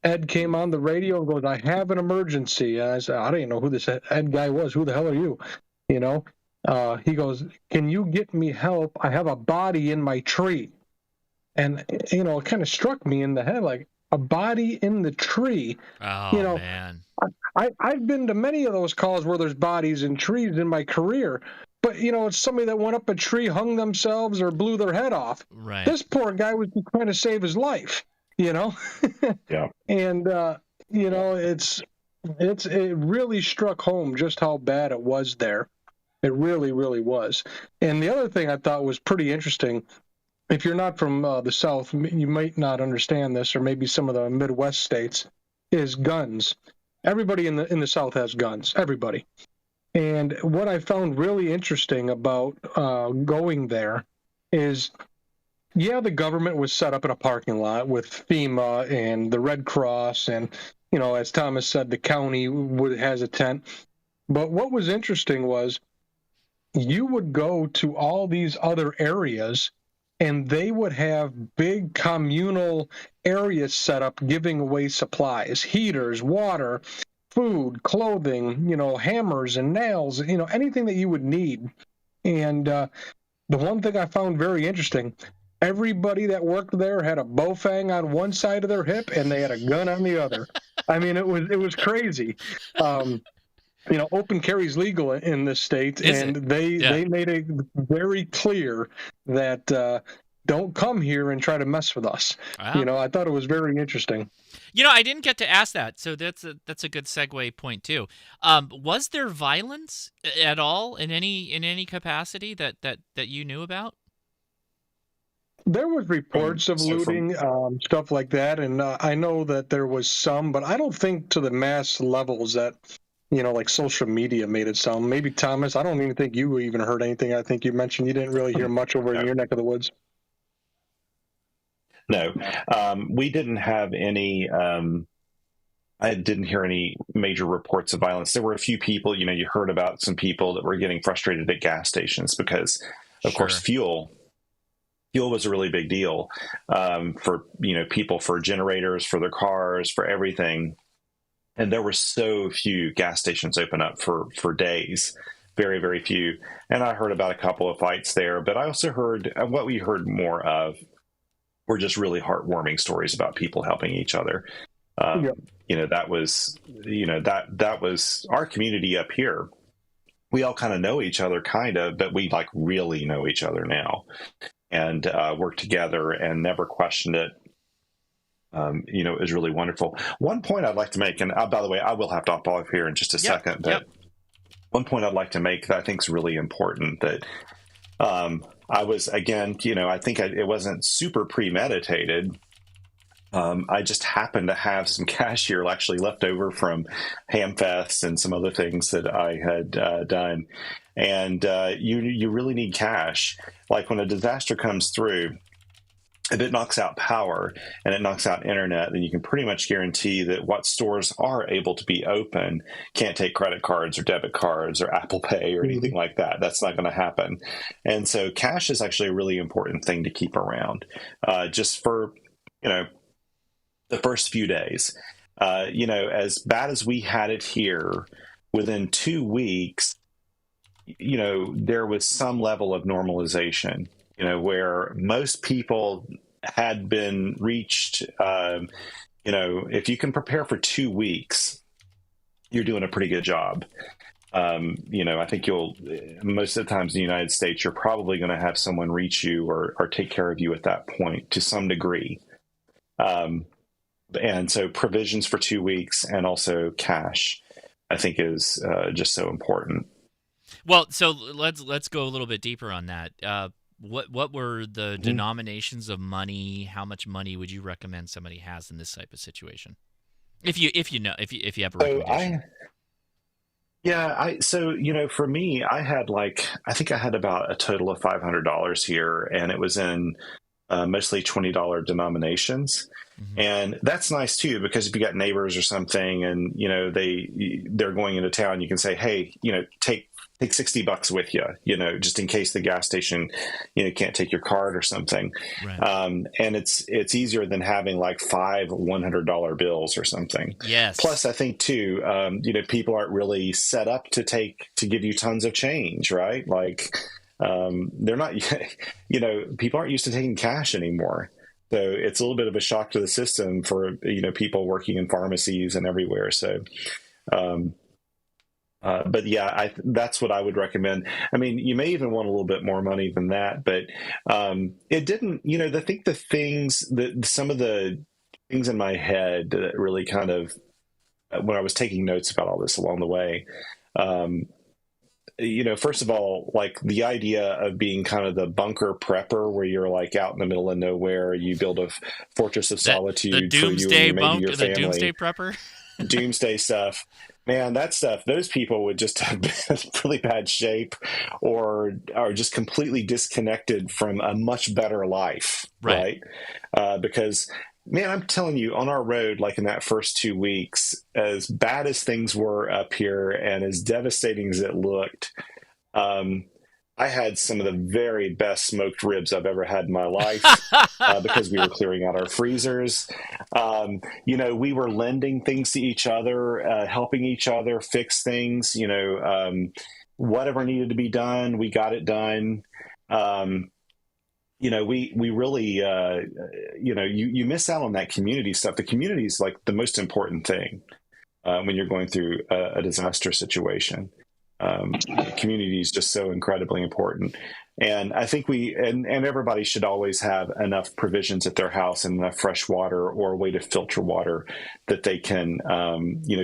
Ed came on the radio and goes, I have an emergency. And I said, I didn't know who this Ed guy was. Who the hell are you? He goes, can you get me help? I have a body in my tree. And, it kind of struck me in the head, like, a body in the tree. Oh, man. I've been to many of those calls where there's bodies in trees in my career, but it's somebody that went up a tree, hung themselves, or blew their head off. Right. This poor guy was trying to save his life, Yeah. And it really struck home just how bad it was there. It really, really was. And the other thing I thought was pretty interesting. If you're not from the South, you might not understand this, or maybe some of the Midwest states, is guns. Everybody in the South has guns. Everybody. And what I found really interesting about going there is, the government was set up in a parking lot with FEMA and the Red Cross, and as Thomas said, the county has a tent. But what was interesting was you would go to all these other areas, and they would have big communal areas set up giving away supplies, heaters, water, food, clothing, hammers and nails, anything that you would need. And the one thing I found very interesting, everybody that worked there had a bowfang on one side of their hip and they had a gun on the other. I mean, it was crazy. Open carry's legal in this state, and they made it very clear that don't come here and try to mess with us. Wow. I thought it was very interesting. I didn't get to ask that, so that's a good segue point too. Was there violence at all in any capacity that you knew about? There was reports of looting, stuff like that, and I know that there was some, but I don't think to the mass levels that like social media made it sound. Maybe Thomas, I don't even think you even heard anything. I think you mentioned you didn't really hear much over in your neck of the woods. No, we didn't have any. I didn't hear any major reports of violence. There were a few people, you heard about some people that were getting frustrated at gas stations because, of course, fuel was a really big deal for people, for generators, for their cars, for everything. And there were so few gas stations open up for days, very, very few. And I heard about a couple of fights there, but I also heard what we heard more of were just really heartwarming stories about people helping each other. That was our community up here. We all kind of know each other, but we really know each other now, and work together and never questioned it. It was really wonderful. One point I'd like to make, and by the way, I will have to hop off here in just a second, but one point I'd like to make that I think is really important, that I was, again, I think it wasn't super premeditated, I just happened to have some cash here actually left over from Hamfests and some other things that I had done. And you really need cash. Like when a disaster comes through, if it knocks out power and it knocks out internet, then you can pretty much guarantee that what stores are able to be open can't take credit cards or debit cards or Apple Pay or anything like that. That's not going to happen. And so cash is actually a really important thing to keep around, just for, the first few days. As bad as we had it here, within 2 weeks, there was some level of normalization, where most people had been reached. If you can prepare for 2 weeks, you're doing a pretty good job. I think most of the times in the United States, you're probably going to have someone reach you or take care of you at that point to some degree. And so provisions for 2 weeks and also cash, I think, is just so important. Well, so let's go a little bit deeper on that. What were the denominations of money? How much money would you recommend somebody has in this type of situation? If you have a recommendation. For me, I think I had about a total of $500 here, and it was in mostly $20 denominations. Mm-hmm. And that's nice too, because if you got neighbors or something and, they're going into town, you can say, hey, take $60 with you, just in case the gas station, can't take your card or something. Right. And it's easier than having like 5 $100 bills or something. Yes. Plus, I think too, people aren't really set up to give you tons of change, right? Like, they're not, people aren't used to taking cash anymore. So it's a little bit of a shock to the system for, people working in pharmacies and everywhere. So, but yeah, that's what I would recommend. I mean, you may even want a little bit more money than that, but it didn't, some of the things in my head that really kind of, when I was taking notes about all this along the way, first of all, like the idea of being kind of the bunker prepper, where you're like out in the middle of nowhere, you build a fortress of solitude the for you and maybe your family. The doomsday prepper, doomsday stuff. Man, that stuff, those people would just have been in really bad shape or are just completely disconnected from a much better life, right? Because, man, I'm telling you, on our road, like in that first 2 weeks, as bad as things were up here and as devastating as it looked, I had some of the very best smoked ribs I've ever had in my life because we were clearing out our freezers. We were lending things to each other, helping each other fix things. Whatever needed to be done, we got it done. We really, you miss out on that community stuff. The community is like the most important thing when you're going through a disaster situation. Community is just so incredibly important. And I think and everybody should always have enough provisions at their house and enough fresh water or a way to filter water that they can,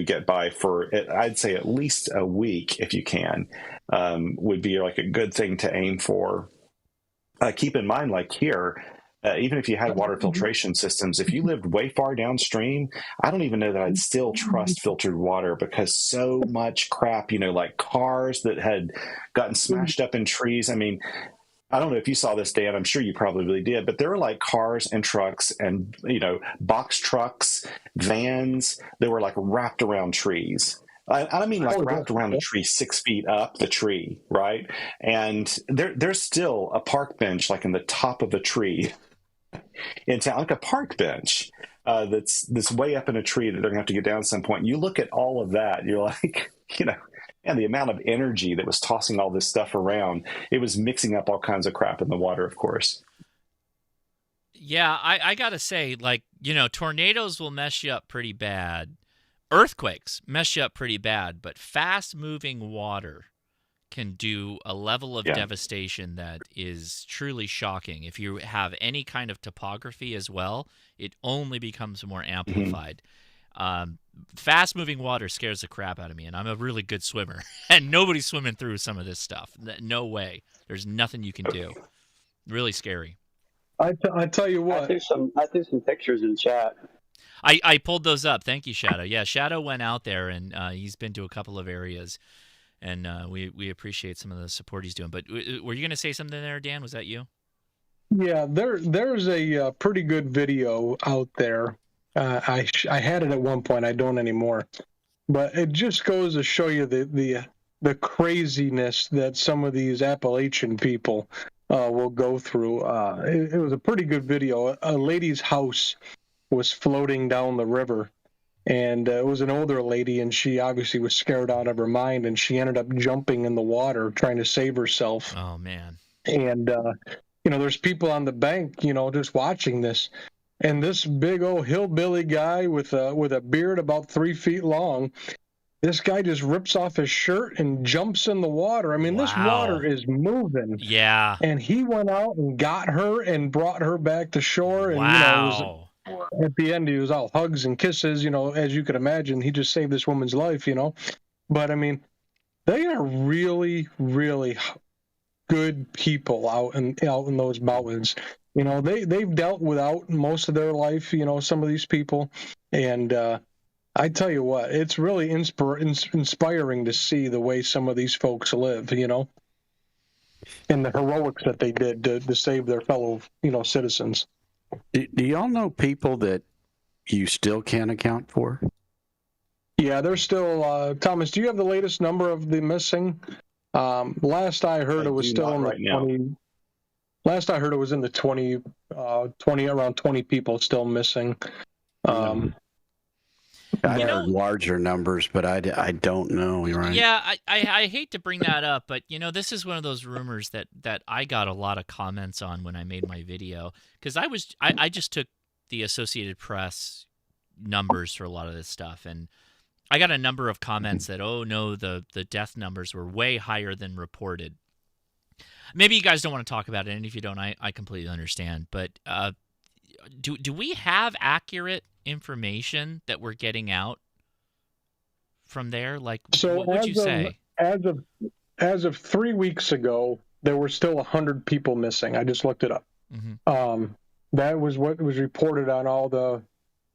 get by for, I'd say at least a week, if you can, would be like a good thing to aim for. Keep in mind, like here, even if you had water filtration systems, if you lived way far downstream, I don't even know that I'd still trust filtered water because so much crap, like cars that had gotten smashed up in trees. I mean, I don't know if you saw this, Dan. I'm sure you probably did, but there were like cars and trucks and, box trucks, vans that were like wrapped around trees. I mean, like wrapped around a tree 6 feet up the tree, right? And there's still a park bench like in the top of a tree in town, like a park bench that's way up in a tree that they're going to have to get down at some point. You look at all of that, you're like, and the amount of energy that was tossing all this stuff around, it was mixing up all kinds of crap in the water, of course. Yeah, I got to say, like, tornadoes will mess you up pretty bad. Earthquakes mess you up pretty bad, but fast-moving water can do a level of devastation that is truly shocking. If you have any kind of topography as well, it only becomes more amplified. Fast-moving water scares the crap out of me, and I'm a really good swimmer, and nobody's swimming through some of this stuff. No way. There's nothing you can do. Really scary. I tell you I what. threw some pictures in chat. I pulled those up. Thank you, Shadow. Yeah, Shadow went out there, and he's been to a couple of areas, and we appreciate some of the support he's doing. But were you going to say something there, Dan? Was that you? Yeah, there's a pretty good video out there. I had it at one point. I don't anymore. But it just goes to show you the craziness that some of these Appalachian people will go through. It was a pretty good video. A lady's house was floating down the river, and it was an older lady, and she obviously was scared out of her mind, and she ended up jumping in the water trying to save herself. Oh man! And there's people on the bank, just watching this. And this big old hillbilly guy with a beard about 3 feet long, this guy just rips off his shirt and jumps in the water. I mean, This water is moving. Yeah. And he went out and got her and brought her back to shore. And at the end, he was all hugs and kisses. As you could imagine, he just saved this woman's life. But I mean, they are really, really good people out in those mountains. They've dealt without most of their life, some of these people. And I tell you what, it's really inspiring to see the way some of these folks live, and the heroics that they did to save their fellow, citizens. Do y'all know people that you still can't account for? Yeah, there's still, Thomas, do you have the latest number of the missing? Last I heard it was still in the 20. Last I heard it was in the 20, around 20 people still missing. I heard larger numbers, but I don't know. Right? Yeah, I hate to bring that up, but this is one of those rumors that I got a lot of comments on when I made my video, because I just took the Associated Press numbers for a lot of this stuff, and I got a number of comments that, oh no, the death numbers were way higher than reported. Maybe you guys don't want to talk about it, and if you don't, I completely understand. But do we have accurate information that we're getting out from there? Like, so what would you say? As of 3 weeks ago, there were still 100 people missing. I just looked it up. Mm-hmm. That was what was reported on all the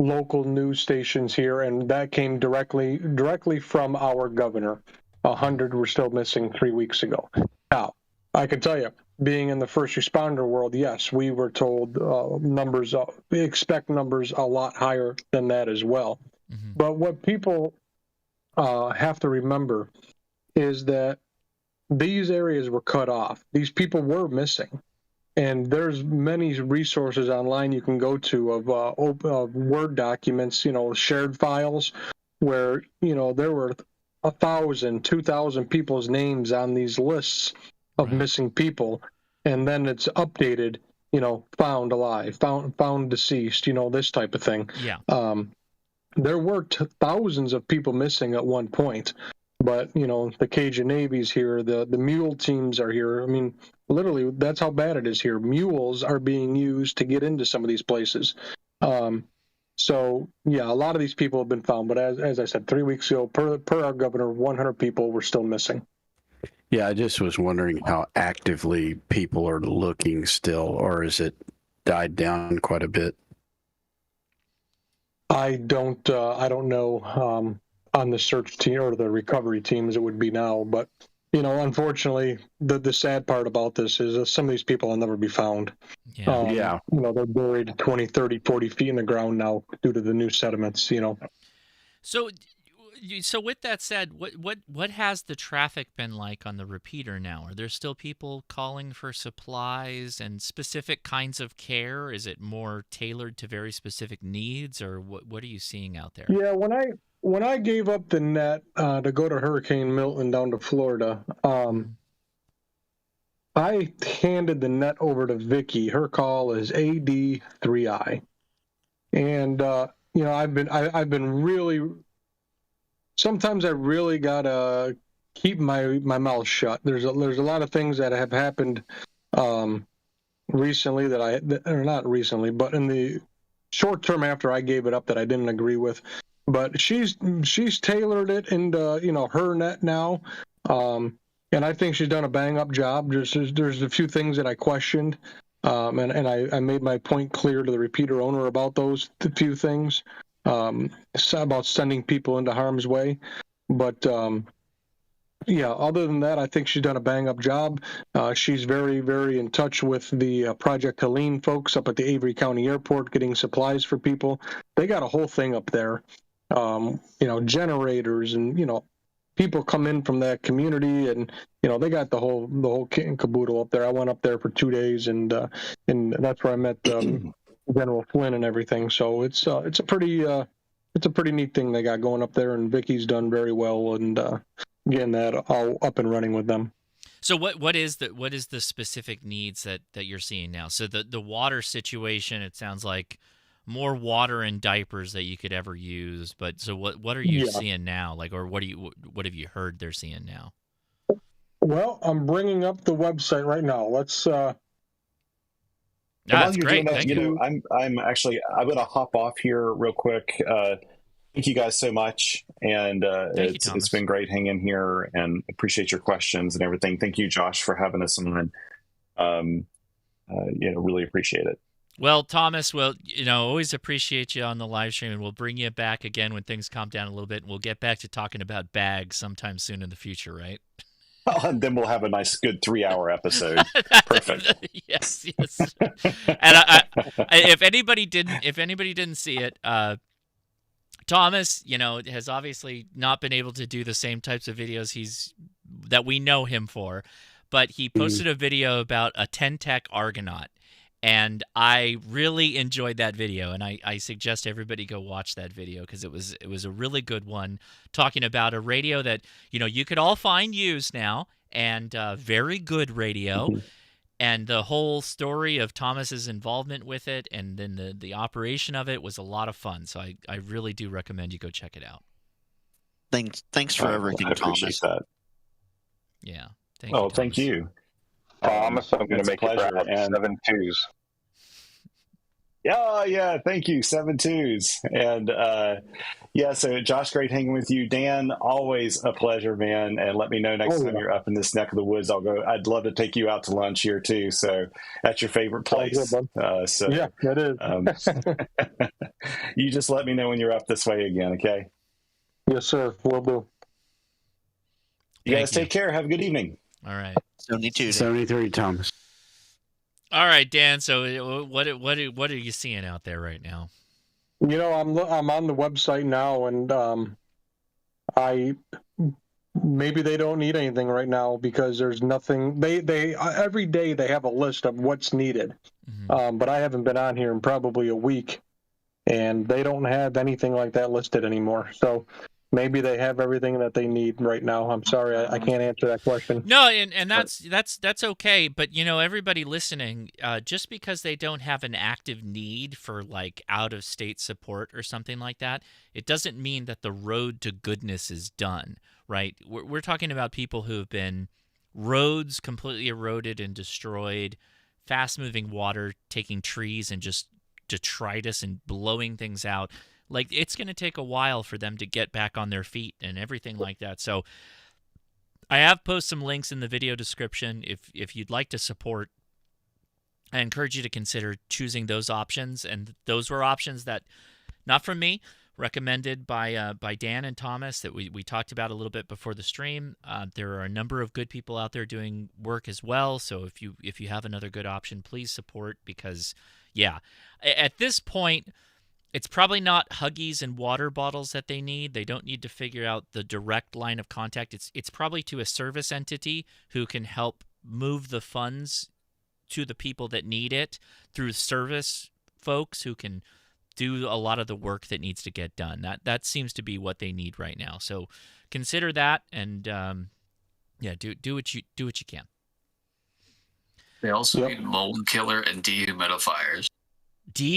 local news stations here, and that came directly from our governor. 100 were still missing 3 weeks ago. Now, I can tell you, being in the first responder world, yes, we were told we expect numbers a lot higher than that as well. Mm-hmm. But what people have to remember is that these areas were cut off. These people were missing. And there's many resources online you can go to of Word documents, shared files, where, there were 1,000, 2,000 people's names on these lists of missing people, and then it's updated, found alive, found deceased, this type of thing. Yeah. There were thousands of people missing at one point, but the Cajun Navy's here, the mule teams are here. I mean, literally, that's how bad it is here. Mules are being used to get into some of these places. So yeah, a lot of these people have been found, but as I said, 3 weeks ago, per our governor, 100 people were still missing. Yeah, I just was wondering how actively people are looking still, or is it died down quite a bit? I don't know on the search team or the recovery teams it would be now, but unfortunately, the sad part about this is that some of these people will never be found. Yeah. They're buried 20, 30, 40 feet in the ground now due to the new sediments. So with that said, what has the traffic been like on the repeater now? Are there still people calling for supplies and specific kinds of care? Is it more tailored to very specific needs, or what are you seeing out there? Yeah, when I gave up the net to go to Hurricane Milton down to Florida, I handed the net over to Vicky. Her call is AD3I, and I've been really. Sometimes I really gotta keep my mouth shut. There's a lot of things that have happened recently or not recently, but in the short term after I gave it up that I didn't agree with. But she's tailored it into her net now, and I think she's done a bang up job. There's a few things that I questioned, and I made my point clear to the repeater owner about those few things, about sending people into harm's way. But yeah, other than that, I think she's done a bang-up job. She's very, very in touch with the Project Helene folks up at the Avery County Airport, getting supplies for people. They got a whole thing up there, generators, and people come in from that community, and they got the whole kit and caboodle up there. I went up there for 2 days, and that's where I met General Flynn and everything. So it's a pretty neat thing they got going up there, and Vicky's done very well, and getting that all up and running with them. So what is the specific needs that you're seeing now? So the water situation, it sounds like more water and diapers that you could ever use. But so what are you seeing now? Like, or what have you heard they're seeing now? Well, I'm bringing up the website right now. Let's. That's great. Thank you. I'm going to hop off here real quick. Thank you guys so much, and it's been great hanging here, and appreciate your questions and everything. Thank you, Josh, for having us on. Really appreciate it. Well, Thomas, always appreciate you on the live stream, and we'll bring you back again when things calm down a little bit, and we'll get back to talking about bags sometime soon in the future, right? And then we'll have a nice, good 3-hour episode. Perfect. Yes. And if anybody didn't see it, Thomas, has obviously not been able to do the same types of videos that we know him for, but he posted a video about a 10-tech Argonaut, and I really enjoyed that video, and I suggest everybody go watch that video because it was a really good one, talking about a radio that you could all find used now, and very good radio. And the whole story of Thomas's involvement with it, and then the operation of it, was a lot of fun. So I really do recommend you go check it out. Thanks for everything, Thomas. Thomas. Yeah. Thank you. Thomas, I'm going to make it proud. 7 twos. Yeah. Thank you. 7 twos. And so Josh, great hanging with you. Dan, always a pleasure, man. And let me know next time you're up in this neck of the woods. I'd love to take you out to lunch here too. So that's your favorite place. Good, yeah, that is. You just let me know when you're up this way again. Okay. Yes, sir. Will do. You guys take care. Have a good evening. All right. 72. 73, Thomas. All right, Dan. So what are you seeing out there right now? I'm on the website now, and maybe they don't need anything right now because there's nothing. They every day they have a list of what's needed, but I haven't been on here in probably a week, and they don't have anything like that listed anymore. So maybe they have everything that they need right now. I'm sorry, I can't answer that question. No, and that's okay. But everybody listening, just because they don't have an active need for like out-of-state support or something like that, it doesn't mean that the road to goodness is done. Right? We're talking about people who have been roads completely eroded and destroyed, fast-moving water taking trees and just detritus and blowing things out. Like, it's going to take a while for them to get back on their feet and everything like that. So I have posted some links in the video description. If you'd like to support, I encourage you to consider choosing those options. And those were options that, not from me, recommended by Dan and Thomas, that we talked about a little bit before the stream. There are a number of good people out there doing work as well. So if you have another good option, please support, because, at this point, it's probably not Huggies and water bottles that they need. They don't need to figure out the direct line of contact. It's probably to a service entity who can help move the funds to the people that need it through service folks who can do a lot of the work that needs to get done. That seems to be what they need right now. So consider that, and do what you can. They also need mold killer and dehumidifiers.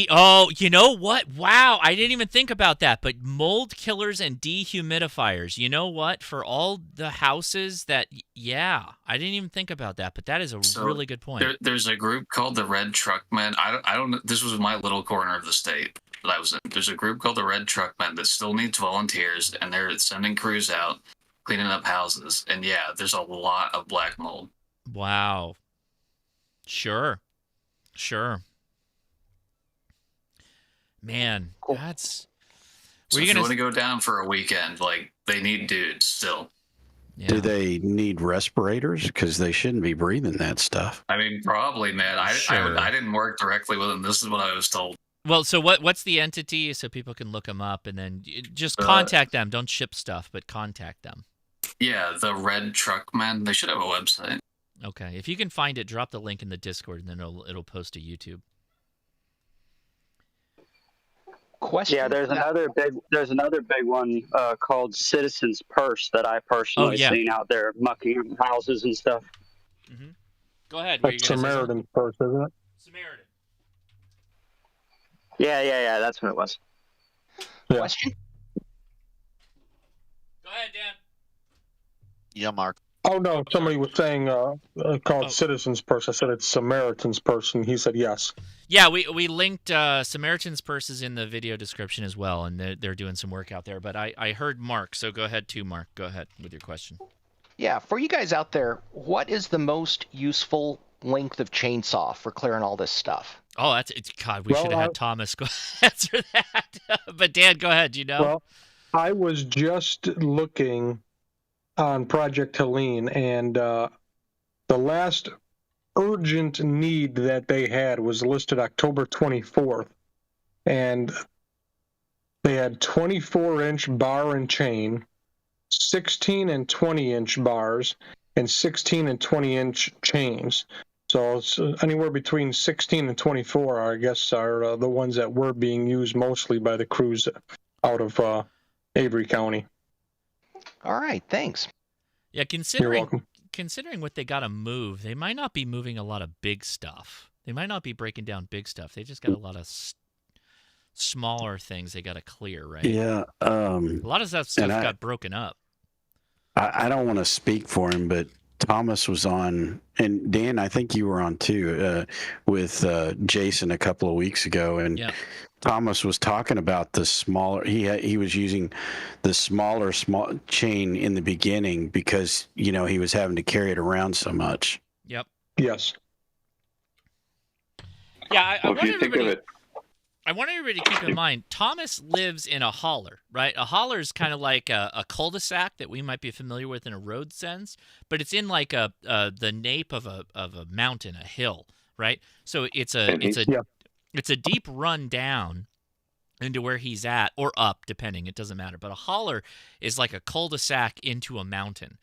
Oh, you know what? Wow, I didn't even think about that. But mold killers and dehumidifiers. You know what? For all the houses that, I didn't even think about that. But that is a really good point. There's a group called the Red Truckmen. I don't know. This was my little corner of the state that I was in. There's a group called the Red Truckmen that still needs volunteers, and they're sending crews out cleaning up houses. And there's a lot of black mold. Wow. Sure. Sure. Man, that's. So if you want to go down for a weekend, like, they need dudes still. Yeah. Do they need respirators? Because they shouldn't be breathing that stuff. I mean, probably, man. I didn't work directly with them. This is what I was told. Well, so what's the entity so people can look them up and then just contact them. Don't ship stuff, but contact them. Yeah, the Red Truck Men. They should have a website. Okay. If you can find it, drop the link in the Discord and then it'll post to YouTube. Question. Yeah, there's another big one called Citizens Purse that I personally seen out there mucking up houses and stuff. Mm-hmm. Go ahead. That's Samaritan Purse, isn't it? Samaritan. Yeah, that's what it was. Yeah. Question. Go ahead, Dan. Yeah, Mark. Oh no, somebody was saying called Citizens Purse. I said it's Samaritan's Purse, and he said yes. Yeah, we linked Samaritan's Purses in the video description as well, and they're doing some work out there. But I heard Mark, so go ahead too, Mark. Go ahead with your question. Yeah, for you guys out there, what is the most useful length of chainsaw for clearing all this stuff? Oh, God, we should have had Thomas go answer that. But Dan, go ahead. Do you know? Well, I was just looking on Project Helene, and the last urgent need that they had was listed October 24th, and they had 24-inch bar and chain, 16 and 20-inch bars, and 16 and 20-inch chains. So it's anywhere between 16 and 24, I guess, are the ones that were being used mostly by the crews out of Avery County. All right, thanks. Yeah, You're welcome. Considering what they got to move, they might not be moving a lot of big stuff. They might not be breaking down big stuff. They just got a lot of smaller things they got to clear, right? Yeah. A lot of that stuff got broken up. I don't want to speak for him, but Thomas was on, and Dan, I think you were on too, with Jason a couple of weeks ago, and Thomas was talking about the smaller. He was using the smaller chain in the beginning because he was having to carry it around so much. Yep. Yes. Yeah, I want everybody to keep in mind, Thomas lives in a holler, right? A holler is kind of like a cul-de-sac that we might be familiar with in a road sense, but it's in like the nape of a mountain, a hill, right? So it's a deep run down into where he's at, or up, depending. It doesn't matter. But a holler is like a cul-de-sac into a mountain.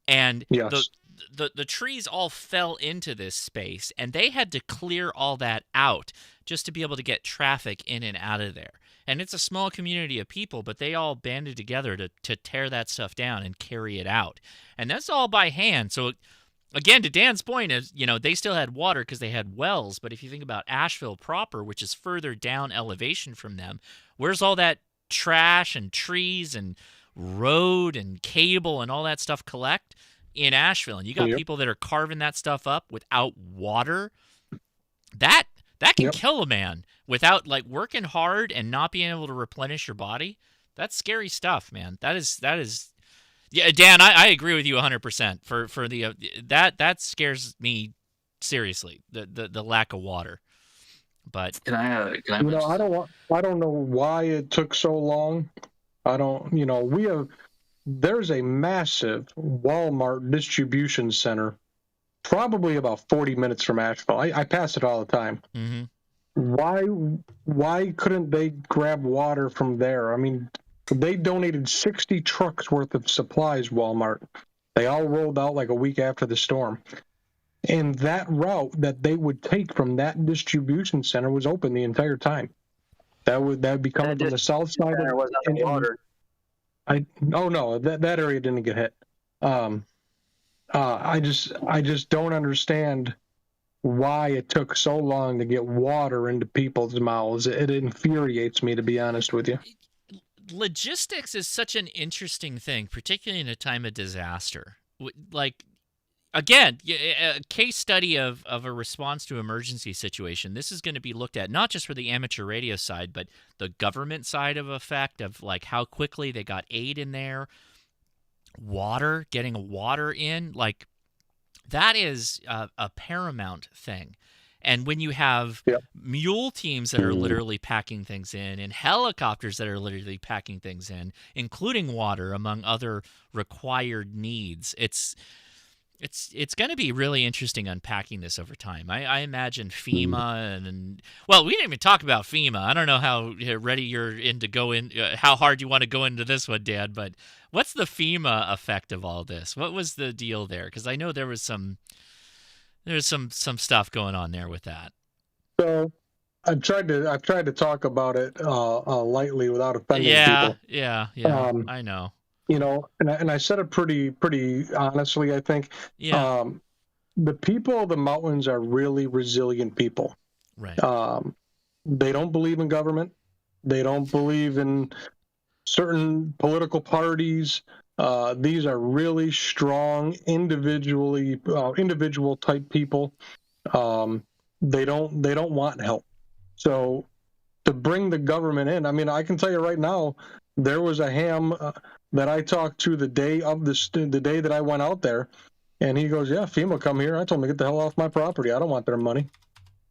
And the trees all fell into this space, and they had to clear all that out just to be able to get traffic in and out of there. And it's a small community of people, but they all banded together to tear that stuff down and carry it out. And that's all by hand. So again, to Dan's point is, they still had water because they had wells. But if you think about Asheville proper, which is further down elevation from them, where's all that trash and trees and road and cable and all that stuff collect? In Asheville. And you got people that are carving that stuff up without water. That can kill a man without working hard and not being able to replenish your body. That's scary stuff, man. That is yeah, Dan, I agree with you 100%. For the that scares me seriously, the lack of water. But can I I don't know why it took so long. There's a massive Walmart distribution center, probably about 40 minutes from Asheville. I pass it all the time. Mm-hmm. Why couldn't they grab water from there? I mean, they donated 60 trucks worth of supplies, Walmart. They all rolled out like a week after the storm. And that route that they would take from that distribution center was open the entire time. That would be coming from the south side. There was no water. That area didn't get hit. I just don't understand why it took so long to get water into people's mouths. It infuriates me, to be honest with you. Logistics is such an interesting thing, particularly in a time of disaster. Again, a case study of a response to emergency situation. This is going to be looked at not just for the amateur radio side, but the government side of effect of how quickly they got aid in there, getting water in. That is a paramount thing. And when you have mule teams that are literally packing things in, and helicopters that are literally packing things in, including water, among other required needs, it's going to be really interesting unpacking this over time. I imagine FEMA and well, we didn't even talk about FEMA. I don't know how ready you're in to go in, how hard you want to go into this one, Dan. But what's the FEMA effect of all this? What was the deal there? Because I know there's some stuff going on there with that. So I've tried to talk about it lightly without offending people. Yeah. I know. And I said it pretty honestly, I think. Yeah. The people of the mountains are really resilient people. Right. They don't believe in government. They don't believe in certain political parties. These are really strong, individual type people. They don't want help. So to bring the government in, I mean, I can tell you right now, there was a ham that I talked to the day that I went out there, and he goes, "Yeah, FEMA come here." I told him to get the hell off my property. I don't want their money,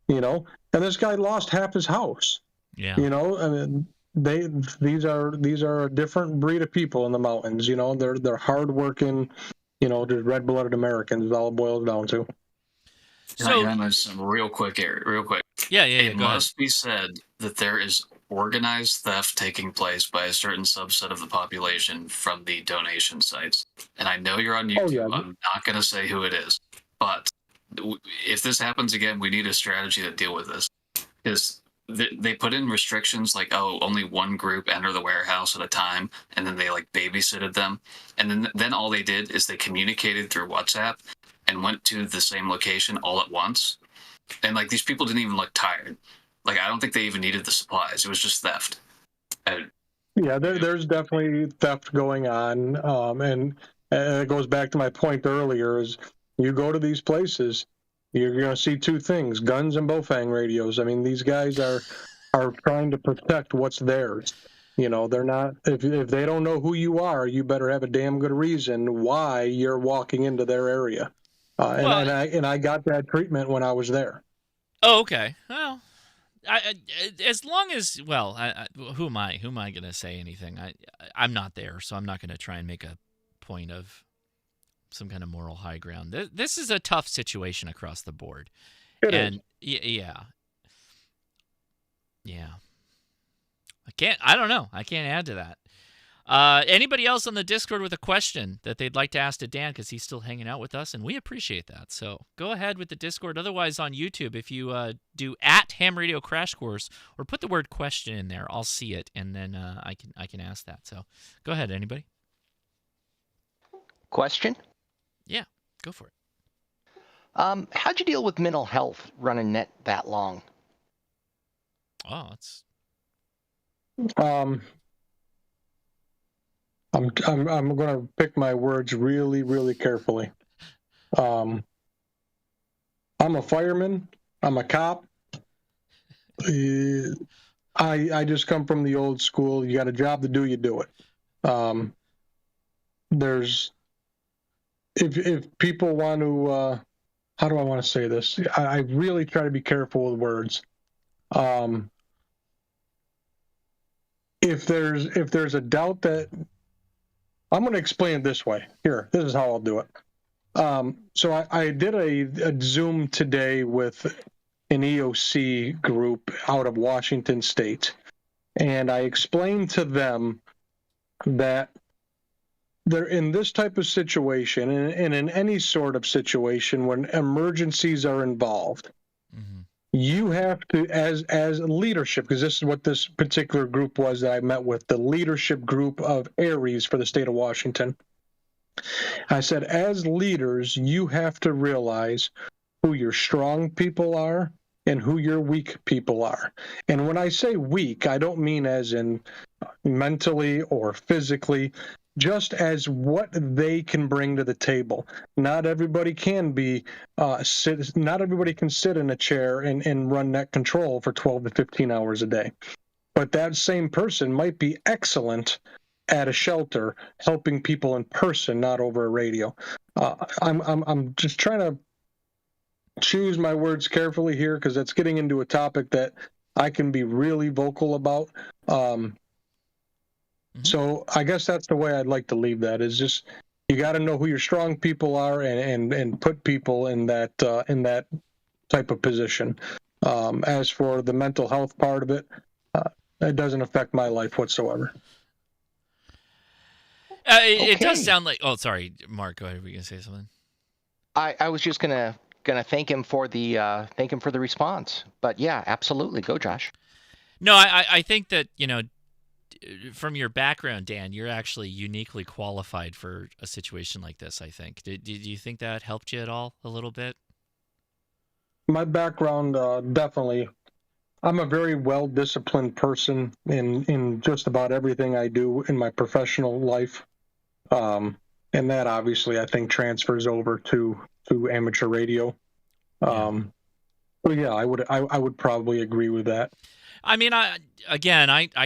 And this guy lost half his house. Yeah. I mean, these are a different breed of people in the mountains. They're hardworking. Just red-blooded Americans. Is all it boils down to. So, real quick. Yeah. It must be said that there is organized theft taking place by a certain subset of the population from the donation sites. And I know you're on YouTube. Oh, yeah. I'm not going to say who it is. But if this happens again, we need a strategy to deal with this. Because they put in restrictions like, only one group enter the warehouse at a time. And then they babysitted them. And then all they did is they communicated through WhatsApp and went to the same location all at once. And these people didn't even look tired. I don't think they even needed the supplies. It was just theft. Yeah, there's definitely theft going on. And it goes back to my point earlier is you go to these places, you're going to see two things, guns and Bofang radios. I mean, these guys are trying to protect what's theirs. They're not, if they don't know who you are, you better have a damn good reason why you're walking into their area. And I got that treatment when I was there. Oh, okay. Well, as long as who am I going to say anything? I'm not there, so I'm not going to try and make a point of some kind of moral high ground. This is a tough situation across the board. It is. Yeah. I don't know. I can't add to that. Anybody else on the Discord with a question that they'd like to ask to Dan, because he's still hanging out with us, and we appreciate that. So go ahead with the Discord. Otherwise, on YouTube, if you do @Ham Radio Crash Course or put the word question in there, I'll see it, and then I can ask that. So go ahead, anybody. Question? Yeah, go for it. How'd you deal with mental health running net that long? Oh, it's. I'm going to pick my words really, really carefully. I'm a fireman. I'm a cop. I just come from the old school. You got a job to do, you do it. If people want to, how do I want to say this? I really try to be careful with words. If there's a doubt that, I'm going to explain it this way. Here, this is how I'll do it. So I did a Zoom today with an EOC group out of Washington State, and I explained to them that they're in this type of situation, and in any sort of situation when emergencies are involved, you have to, as leadership, because this is what this particular group was that I met with, the leadership group of ARES for the state of Washington. I said, as leaders, you have to realize who your strong people are and who your weak people are. And when I say weak, I don't mean as in mentally or physically, just as what they can bring to the table. Not everybody can be not everybody can sit in a chair and run net control for 12 to 15 hours a day. But that same person might be excellent at a shelter, helping people in person, not over a radio. I'm just trying to choose my words carefully here because that's getting into a topic that I can be really vocal about. So I guess that's the way I'd like to leave that, is just you got to know who your strong people are and put people in that type of position. As for the mental health part of it, it doesn't affect my life whatsoever. It does sound like. Oh, sorry, Mark. Go ahead. Were you gonna say something? I was just gonna thank him for the response. But yeah, absolutely. Go, Josh. No, I think that, from your background, Dan, you're actually uniquely qualified for a situation like this, I think. Did you think that helped you at all a little bit? My background, definitely. I'm a very well-disciplined person in just about everything I do in my professional life. And that obviously I think transfers over to amateur radio. So yeah, I would probably agree with that. I mean, I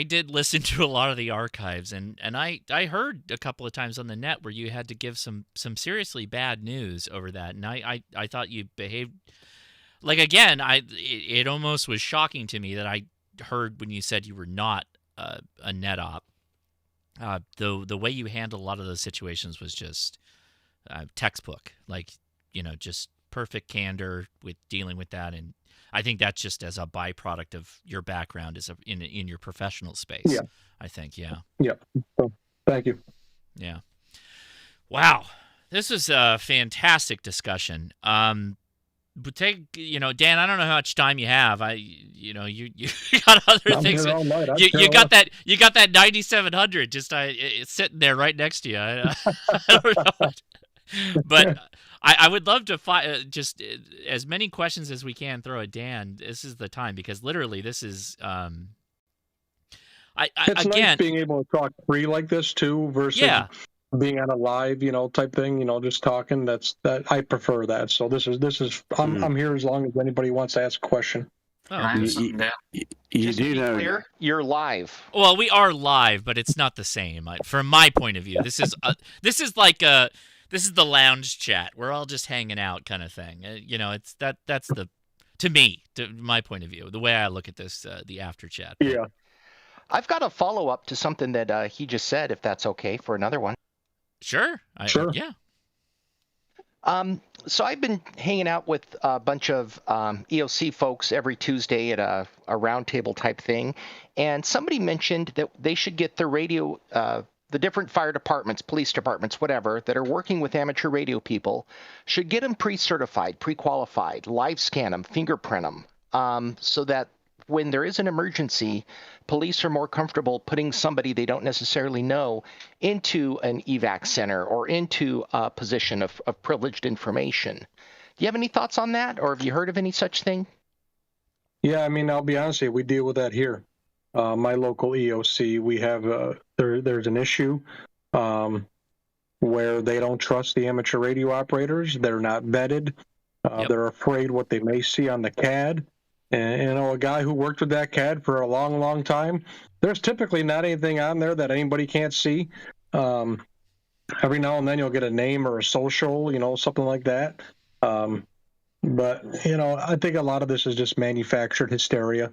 did listen to a lot of the archives, and I heard a couple of times on the net where you had to give some seriously bad news over that, and I thought you behaved like, again, it almost was shocking to me that I heard when you said you were not a net op. The way you handled a lot of those situations was just textbook, like, just perfect candor with dealing with that, and I think that's just as a byproduct of your background in your professional space. Yeah. I think, yeah. Yeah. So, thank you. Yeah. Wow. This was a fantastic discussion. But Dan, I don't know how much time you have. You got other things. You got that 9700 just it's sitting there right next to you. I don't know. But I would love to just as many questions as we can throw at Dan. This is the time, because literally this is it's nice being able to talk free like this too, versus being on a live, type thing, just talking. That I prefer that. So this is I'm here as long as anybody wants to ask a question. Oh, you do know Clear? You're live. Well, we are live, but it's not the same. From my point of view, this is like this is the lounge chat. We're all just hanging out, kind of thing. It's that's to my point of view, the way I look at this, the after chat. Yeah. I've got a follow up to something that he just said, if that's okay for another one. Sure. Sure. Yeah. So I've been hanging out with a bunch of EOC folks every Tuesday at a roundtable type thing, and somebody mentioned that they should get their radio, the different fire departments, police departments, whatever, that are working with amateur radio people, should get them pre-certified, pre-qualified, live scan them, fingerprint them, so that when there is an emergency, police are more comfortable putting somebody they don't necessarily know into an evac center or into a position of privileged information. Do you have any thoughts on that, or have you heard of any such thing? Yeah, I mean, I'll be honest with you, we deal with that here. My local EOC, we have there's an issue where they don't trust the amateur radio operators. They're not vetted. They're afraid what they may see on the CAD. And a guy who worked with that CAD for a long, long time, there's typically not anything on there that anybody can't see. Every now and then you'll get a name or a social, something like that. But, I think a lot of this is just manufactured hysteria.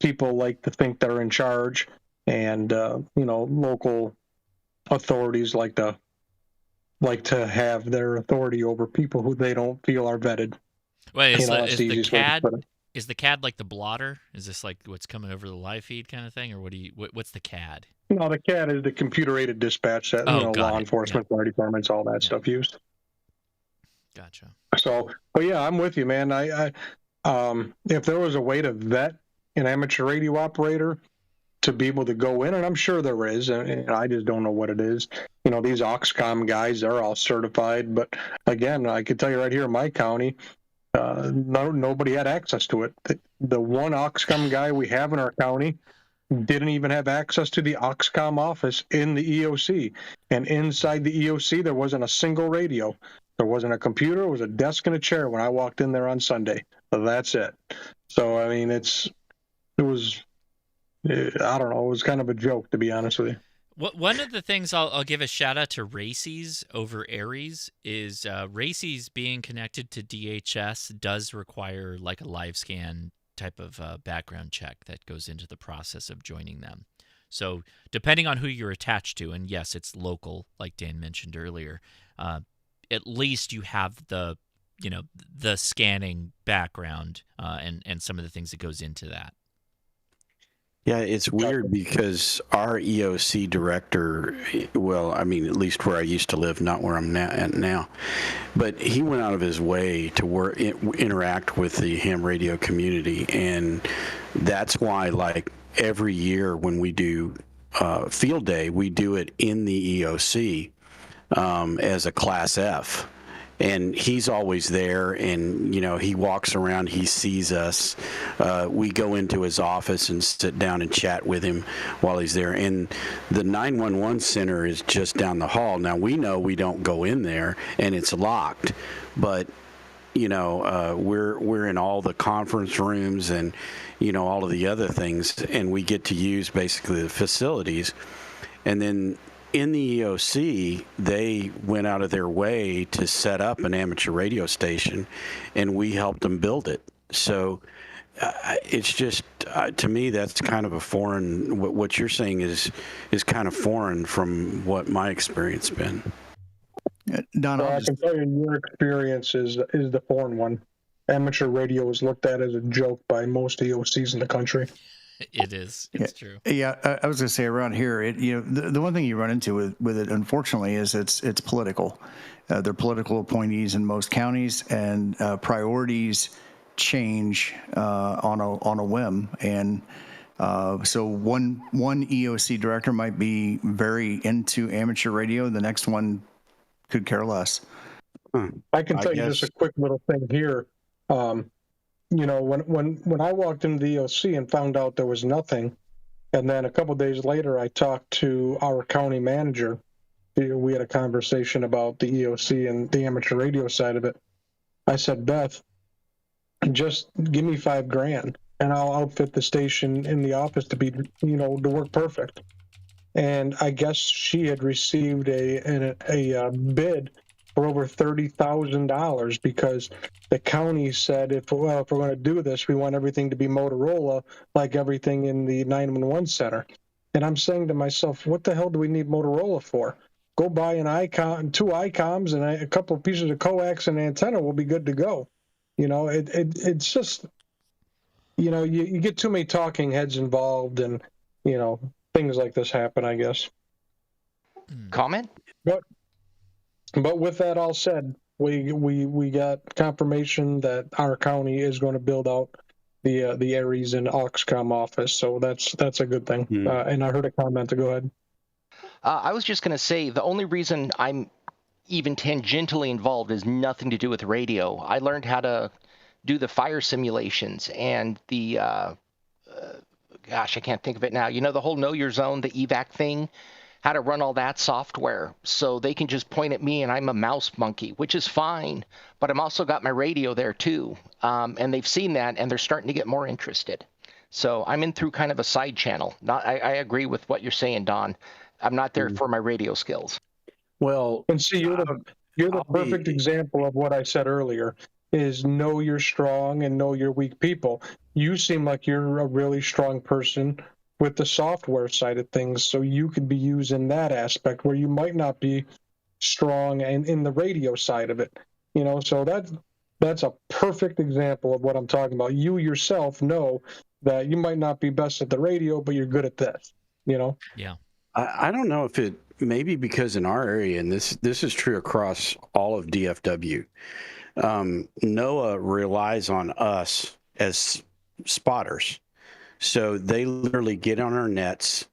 People like to think they're in charge, and, local authorities like to have their authority over people who they don't feel are vetted. Wait, is the CAD like the blotter? Is this like what's coming over the live feed kind of thing, or what's the CAD? No, the CAD is the computer-aided dispatch that law enforcement, fire departments, all that stuff used. Gotcha. So, but yeah, I'm with you, man. I if there was a way to vet an amateur radio operator to be able to go in, and I'm sure there is, and I just don't know what it is. These Oxcom guys, they're all certified, but again, I can tell you right here in my county, nobody had access to it. The one Oxcom guy we have in our county didn't even have access to the Oxcom office in the EOC. And inside the EOC, there wasn't a single radio. There wasn't a computer. It was a desk and a chair when I walked in there on Sunday. That's it. So, I mean, it was, I don't know, it was kind of a joke, to be honest with you. One of the things I'll give a shout out to Racies over Aries is Racies being connected to DHS does require like a live scan type of background check that goes into the process of joining them. So depending on who you're attached to, and yes, it's local, like Dan mentioned earlier, at least you have the scanning background and some of the things that goes into that. Yeah, it's weird because our EOC director, well, I mean, at least where I used to live, not where I'm at now, but he went out of his way to interact with the ham radio community, and that's why, like, every year when we do field day, we do it in the EOC as a Class F. And he's always there, and, he walks around, he sees us. We go into his office and sit down and chat with him while he's there. And the 911 center is just down the hall. Now, we know we don't go in there, and it's locked. But, we're in all the conference rooms and, all of the other things, and we get to use basically the facilities. And then in the EOC, they went out of their way to set up an amateur radio station, and we helped them build it. So it's just, to me, that's kind of a foreign, what you're saying is kind of foreign from what my experience been. Don, I can tell you your experience is the foreign one. Amateur radio is looked at as a joke by most EOCs in the country. It is. It's true. Yeah, I was going to say around here, the one thing you run into with it, unfortunately, is it's political. They're political appointees in most counties, and priorities change on a whim. And so one EOC director might be very into amateur radio, the next one could care less. I can tell you just a quick little thing here. When I walked into the EOC and found out there was nothing, and then a couple of days later I talked to our county manager. We had a conversation about the EOC and the amateur radio side of it. I said, Beth, just give me $5,000 and I'll outfit the station in the office to be, to work perfect. And I guess she had received a bid for over $30,000 because the county said, if we're going to do this, we want everything to be Motorola, like everything in the 911 center. And I'm saying to myself, what the hell do we need Motorola for? Go buy an icon, 2 ICOMs, and a couple of pieces of coax and antenna will be good to go. It's just, you get too many talking heads involved, and things like this happen, I guess. Comment? But with that all said, we got confirmation that our county is going to build out the Aries and Auxcom office, so that's a good thing. And I heard a comment. To go ahead. I was just going to say the only reason I'm even tangentially involved is nothing to do with radio. I learned how to do the fire simulations and the gosh, I can't think of it now. The whole Know Your Zone, the evac thing. How to run all that software so they can just point at me and I'm a mouse monkey, which is fine, but I'm also got my radio there too. And they've seen that and they're starting to get more interested. So I'm in through kind of a side channel. I agree with what you're saying, Don. I'm not there for my radio skills. Well, and see, you're the perfect example of what I said earlier, is know your strong and know your weak people. You seem like you're a really strong person with the software side of things, so you could be used in that aspect where you might not be strong and in the radio side of it. So that's a perfect example of what I'm talking about. You yourself know that you might not be best at the radio, but you're good at this. Yeah. I don't know if it maybe because in our area, and this is true across all of DFW, NOAA relies on us as spotters. So they literally get on our nets.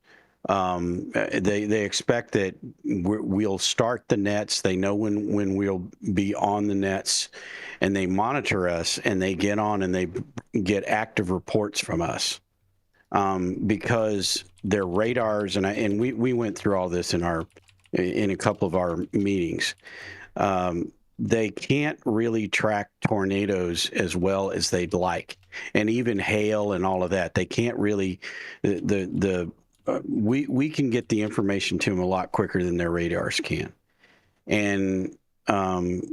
They expect that we'll start the nets. They know when we'll be on the nets, and they monitor us, and they get on and they get active reports from us because their radars and we went through all this in a couple of our meetings. They can't really track tornadoes as well as they'd like, and even hail and all of that. They can't really. The we can get the information to them a lot quicker than their radars can. And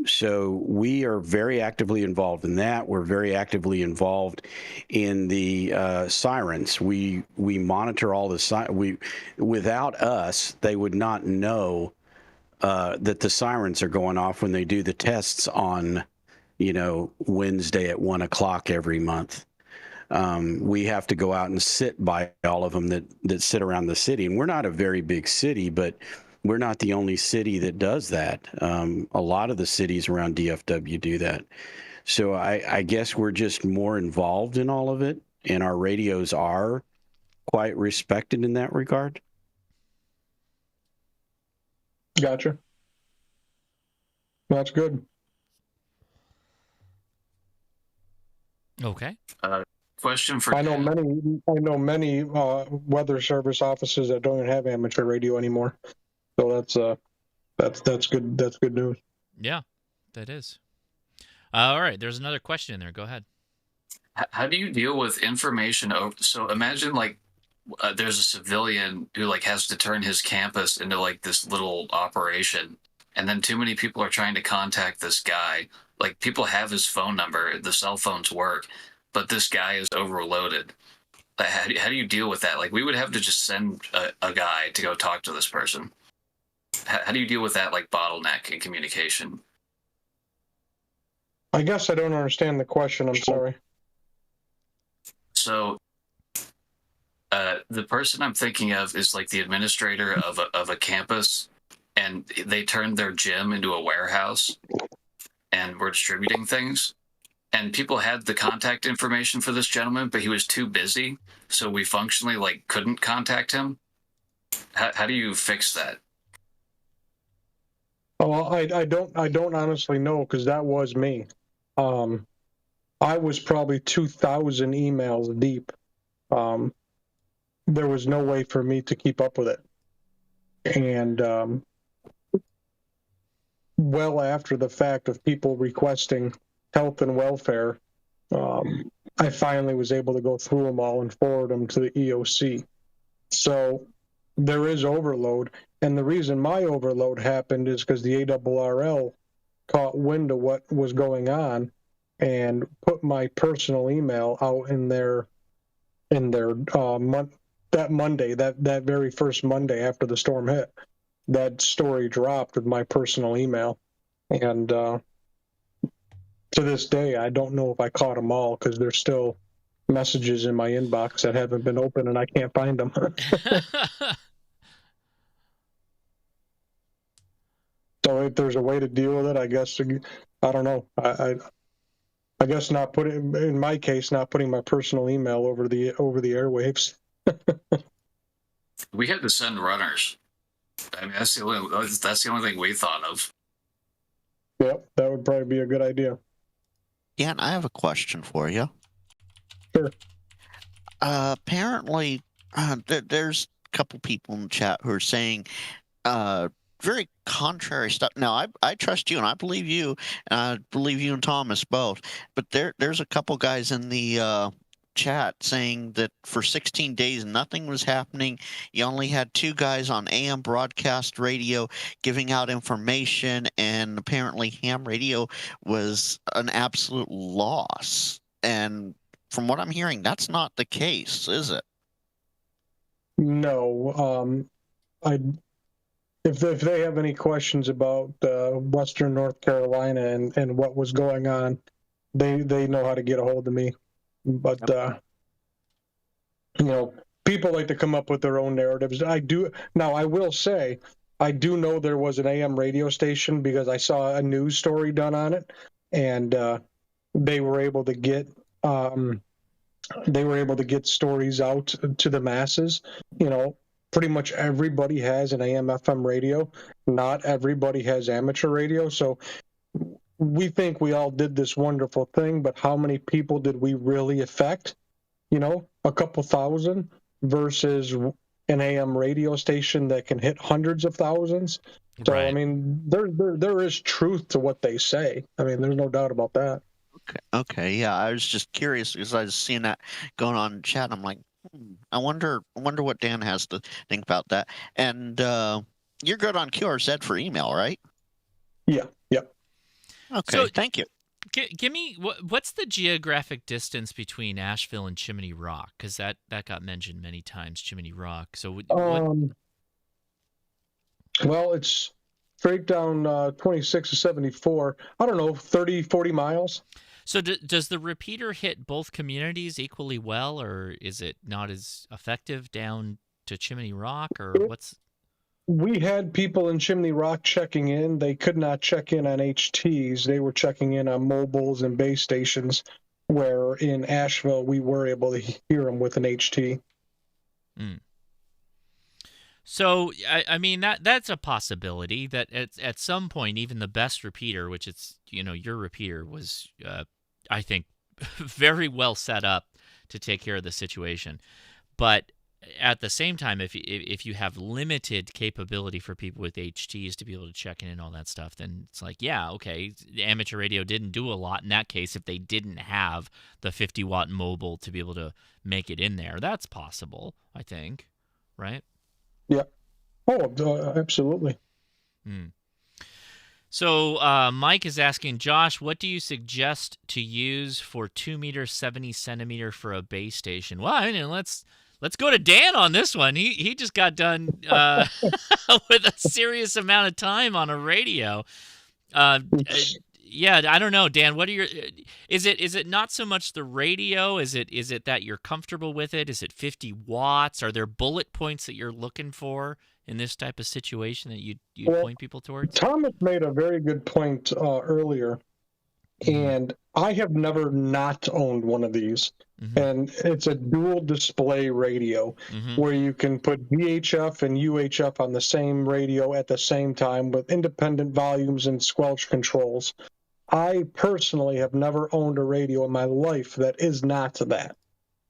so we are very actively involved in that. We're very actively involved in the sirens. We monitor all the without us, they would not know that the sirens are going off when they do the tests on, Wednesday at 1 o'clock every month. We have to go out and sit by all of them that sit around the city. And we're not a very big city, but we're not the only city that does that. A lot of the cities around DFW do that. So I guess we're just more involved in all of it, and our radios are quite respected in that regard. Gotcha. That's good. Okay. Question for I know many weather service offices that don't even have amateur radio anymore. So that's good. That's good news. Yeah, that is. All right. There's another question in there. Go ahead. How do you deal with information over? So imagine there's a civilian who has to turn his campus into this little operation, and then too many people are trying to contact this guy. People have his phone number, the cell phones work, but this guy is overloaded. How do you deal with that? We would have to just send a guy to go talk to this person. How do you deal with that bottleneck in communication? I guess I don't understand the question. I'm sorry. So the person I'm thinking of is the administrator of a campus, and they turned their gym into a warehouse and were distributing things. And people had the contact information for this gentleman, but he was too busy, so we functionally couldn't contact him. How do you fix that? Oh, I don't honestly know, because that was me. I was probably 2,000 emails deep. There was no way for me to keep up with it. And well after the fact of people requesting health and welfare, I finally was able to go through them all and forward them to the EOC. So there is overload. And the reason my overload happened is because the ARRL caught wind of what was going on and put my personal email out in their that Monday, that very first Monday after the storm hit. That story dropped with my personal email. And to this day, I don't know if I caught them all, because there's still messages in my inbox that haven't been opened and I can't find them. So if there's a way to deal with it, I guess, I don't know. I guess not putting, in my case, not putting my personal email over the airwaves. We had to send runners. I mean, that's the only thing we thought of. Yep, that would probably be a good idea. Dan, I have a question for you. Sure. Apparently, there's a couple people in the chat who are saying very contrary stuff. Now, I trust you, and I believe you, and I believe you and Thomas both. But there's a couple guys in the chat saying that for 16 days nothing was happening. You only had 2 guys on AM broadcast radio giving out information, and apparently ham radio was an absolute loss. And from what I'm hearing, that's not the case, is it? No. If they have any questions about Western North Carolina and what was going on, they know how to get a hold of me. But people like to come up with their own narratives. I do. Now, I will say, I do know there was an AM radio station because I saw a news story done on it, and they were able to get stories out to the masses. Pretty much everybody has an AM/FM radio. Not everybody has amateur radio. So we think we all did this wonderful thing, but how many people did we really affect? A couple thousand versus an AM radio station that can hit hundreds of thousands. So, right. I mean, there is truth to what they say. I mean, there's no doubt about that. Okay, yeah, I was just curious because I was seeing that going on in chat. And I'm like, I wonder what Dan has to think about that. And you're good on QRZ for email, right? Yeah. Yep. Okay. So Thank you. give me what's the geographic distance between Asheville and Chimney Rock? Because that got mentioned many times, Chimney Rock. So Well, it's straight down 26 to 74. I don't know, 30, 40 miles. So does the repeater hit both communities equally well, or is it not as effective down to Chimney Rock, or what's? We had people in Chimney Rock checking in. They could not check in on HTs. They were checking in on mobiles and base stations, where in Asheville we were able to hear them with an HT. So I mean that's a possibility that at some point even the best repeater, which it's your repeater was I think very well set up to take care of the situation, but at the same time if you have limited capability for people with HTs to be able to check in and all that stuff, then it's like, yeah, okay, the amateur radio didn't do a lot in that case if they didn't have the 50-watt mobile to be able to make it in there. That's possible, I think, right? Yeah. Oh, absolutely. So Mike is asking, Josh, what do you suggest to use for 2 meter 70 centimeter for a base station? Well, I mean, let's go to Dan on this one. He just got done with a serious amount of time on a radio. Yeah, I don't know, Dan. What are your? Is it not so much the radio? Is it that you're comfortable with it? Is it 50 watts? Are there bullet points that you're looking for in this type of situation that you point people towards? Thomas made a very good point earlier, and I have never not owned one of these. And it's a dual display radio where you can put VHF and UHF on the same radio at the same time with independent volumes and squelch controls. I personally have never owned a radio in my life that is not that.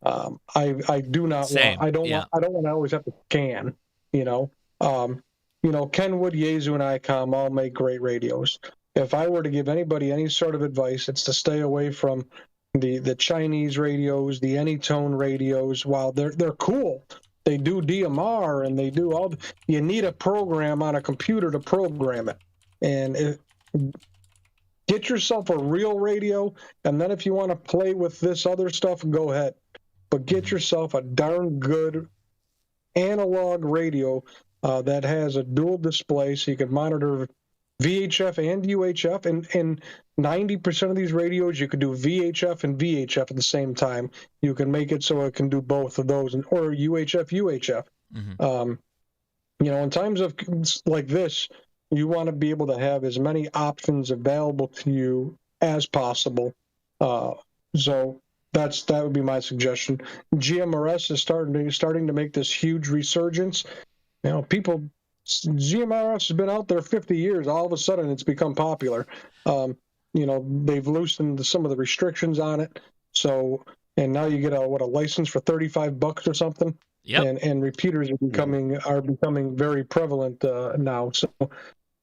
I do not Same. want. I don't want to always have to scan. Kenwood, Yaesu, and ICOM all make great radios. If I were to give anybody any sort of advice, it's to stay away from the Chinese radios, the Anytone radios. While they're cool, they do DMR and they do all. You need a program on a computer to program it, and get yourself a real radio. And then if you want to play with this other stuff, go ahead. But get yourself a darn good analog radio that has a dual display, so you can monitor VHF and UHF, and 90% of these radios you can do VHF and VHF at the same time. You can make it so it can do both of those, or UHF. In times of like this, you want to be able to have as many options available to you as possible. So that would be my suggestion. GMRS is starting to make this huge resurgence. GMRS has been out there 50 years. All of a sudden, it's become popular. They've loosened some of the restrictions on it. So, and now you get a license for $35 or something. Yep. And repeaters are becoming very prevalent now. So,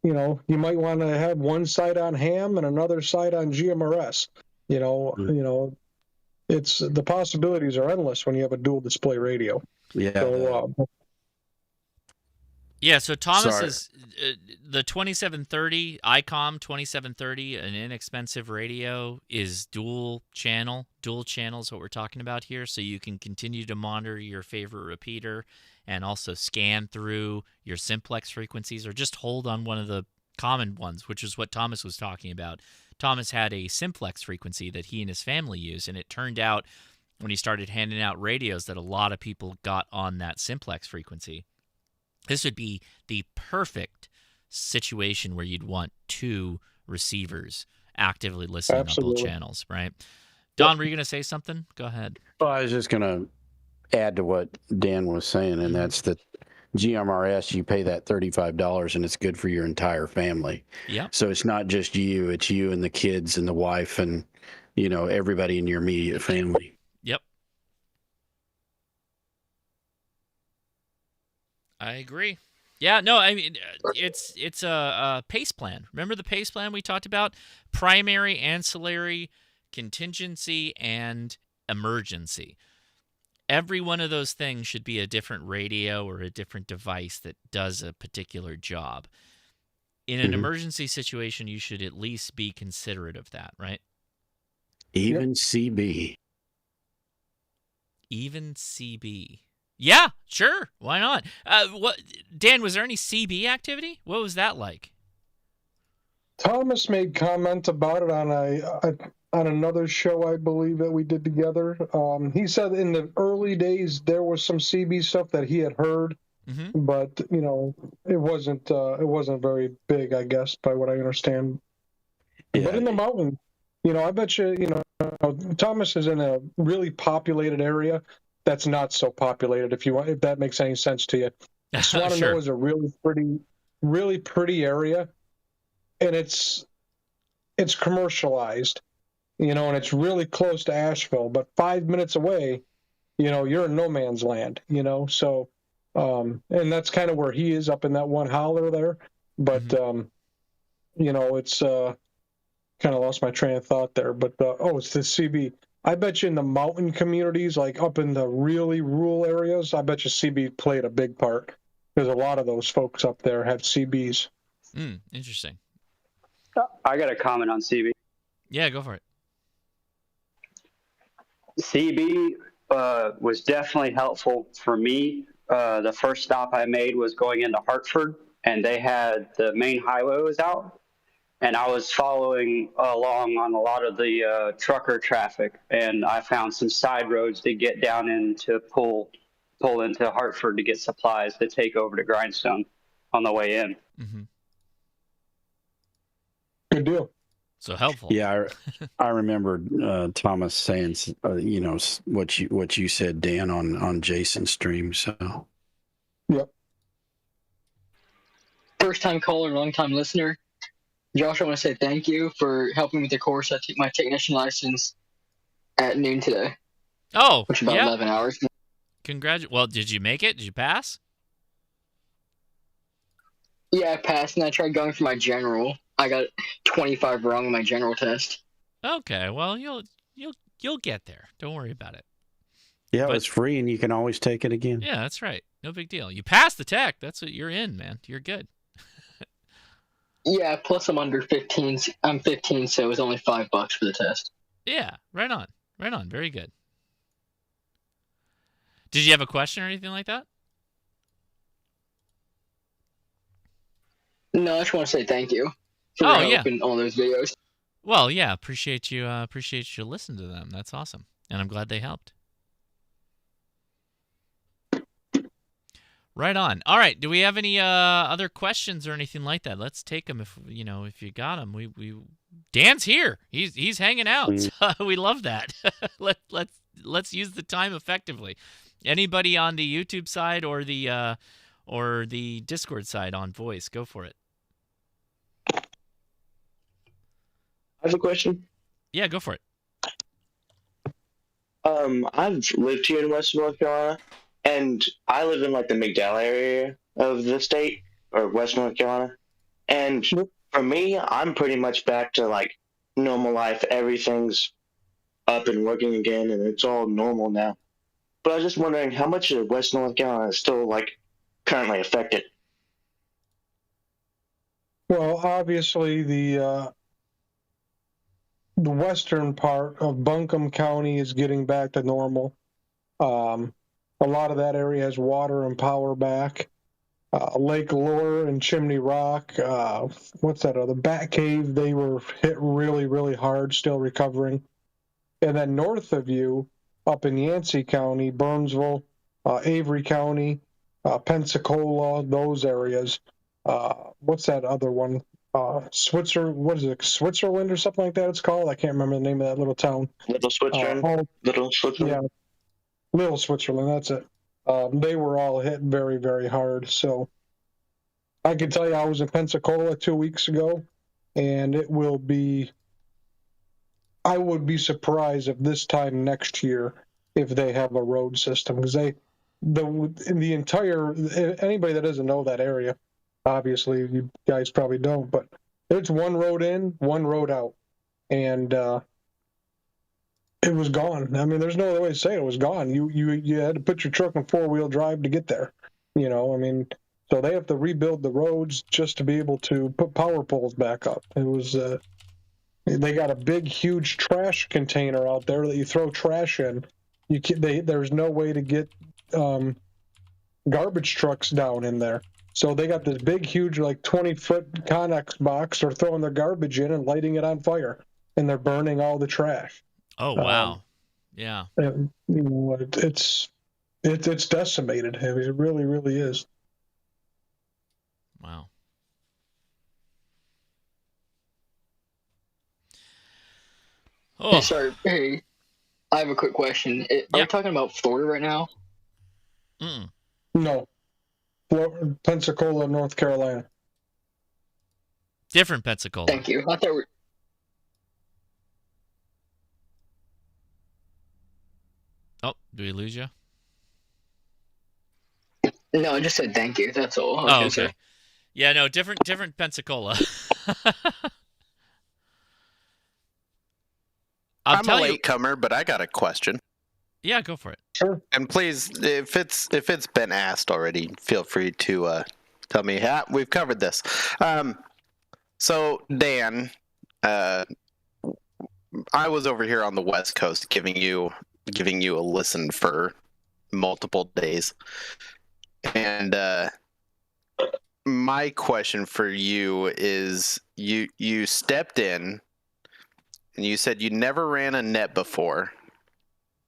you might want to have one side on ham and another side on GMRS. It's the possibilities are endless when you have a dual display radio. Yeah. So, so Thomas is the 2730 ICOM 2730, an inexpensive radio, is dual channel. Dual channel is what we're talking about here. So you can continue to monitor your favorite repeater and also scan through your simplex frequencies, or just hold on one of the common ones, which is what Thomas was talking about. Thomas had a simplex frequency that he and his family use, and it turned out when he started handing out radios that a lot of people got on that simplex frequency. This would be the perfect situation where you'd want two receivers actively listening on both channels, right? Don, were you going to say something? Go ahead. Well, I was just going to add to what Dan was saying, and that's that GMRS, you pay that $35 and it's good for your entire family. Yeah. So it's not just you, it's you and the kids and the wife and, everybody in your immediate family. Yep. I agree. Yeah, no, I mean, it's a PACE plan. Remember the PACE plan we talked about? Primary, ancillary, contingency, and emergency. every one of those things should be a different radio or a different device that does a particular job. In an emergency situation, you should at least be considerate of that, right? Even CB. Even CB. Yeah, sure. Why not? Dan, was there any CB activity? What was that like? Thomas made comment about it on another show, I believe, that we did together. He said in the early days there was some CB stuff that he had heard, but it wasn't very big, I guess, by what I understand. Yeah. But in the mountain, I bet you, Thomas is in a really populated area that's not so populated. If that makes any sense to you, Swannanoa is a really pretty area, and it's commercialized, and it's really close to Asheville, but 5 minutes away, you're in no man's land, so, and that's kind of where he is, up in that one holler there, but, it's, kind of lost my train of thought there, but, it's the CB. I bet you in the mountain communities, like up in the really rural areas, I bet you CB played a big part, because a lot of those folks up there have CBs. Interesting. I got a comment on CB. Yeah, go for it. CB was definitely helpful for me. The first stop I made was going into Hartford, and they had the main highway was out, and I was following along on a lot of the trucker traffic, and I found some side roads to get down into pull into Hartford to get supplies to take over to Grindstone on the way in. Good deal. So helpful. Yeah, I remember Thomas saying, what you said, Dan, on Jason's stream. So, yep. First time caller, long time listener. Josh, I want to say thank you for helping with the course. I took my technician license at noon today. Oh, which is about 11 hours. Well, did you make it? Did you pass? Yeah, I passed, and I tried going for my general. I got 25 wrong on my general test. Okay, well, you'll get there. Don't worry about it. Yeah, it's free, and you can always take it again. Yeah, that's right. No big deal. You passed the tech. That's what you're in, man. You're good. Yeah, plus I'm under 15. I'm 15, so it was only $5 for the test. Yeah, right on. Right on. Very good. Did you have a question or anything like that? No, I just want to say thank you for helping all those videos. Well, yeah, appreciate you listening to them. That's awesome, and I'm glad they helped. Right on. All right. Do we have any other questions or anything like that? Let's take them if you got them. Dan's here. He's hanging out. So we love that. Let's use the time effectively. Anybody on the YouTube side or the Discord side on voice, go for it. I have a question. Yeah, go for it. I've lived here in Western North Carolina, and I live in like the McDowell area of the state, or Western North Carolina. And for me, I'm pretty much back to like normal life. Everything's up and working again, and it's all normal now. But I was just wondering how much of Western North Carolina is still like currently affected. Well, obviously the western part of Buncombe County is getting back to normal. A lot of that area has water and power back. Lake Lure and Chimney Rock, what's that other? Bat Cave, they were hit really, really hard, still recovering. And then north of you, up in Yancey County, Burnsville, Avery County, Pensacola, those areas. What's that other one? Switzerland or something like that it's called? I can't remember the name of that little town. Little Switzerland? Little Switzerland? Yeah, Little Switzerland, that's it. They were all hit very, very hard. So I can tell you I was in Pensacola 2 weeks ago, and I would be surprised if this time next year if they have a road system, because the entire, anybody that doesn't know that area, obviously you guys probably don't, but it's one road in, one road out, and It was gone. I mean, there's no other way to say it. It was gone. You had to put your truck in 4-wheel drive to get there. I mean, so they have to rebuild the roads just to be able to put power poles back up. It was they got a big, huge trash container out there that you throw trash in. There's no way to get garbage trucks down in there. So they got this big, huge, like 20-foot Connex box. They're throwing their garbage in and lighting it on fire, and they're burning all the trash. Oh wow, yeah. And, it's decimated. I mean, it really, really is. Wow. Oh. Hey, sorry. Hey, I have a quick question. Are we talking about Florida right now? No. Pensacola, North Carolina. Different Pensacola. Thank you. I thought we Oh, do we lose you? No, I just said thank you. That's all. Oh, okay. Yeah, no, different Pensacola. I'm a latecomer, but I got a question. Yeah, go for it. Sure. And please, if it's been asked already, feel free to tell me. We've covered this. So Dan, I was over here on the West Coast giving you a listen for multiple days, and my question for you is: you stepped in, and you said you never ran a net before.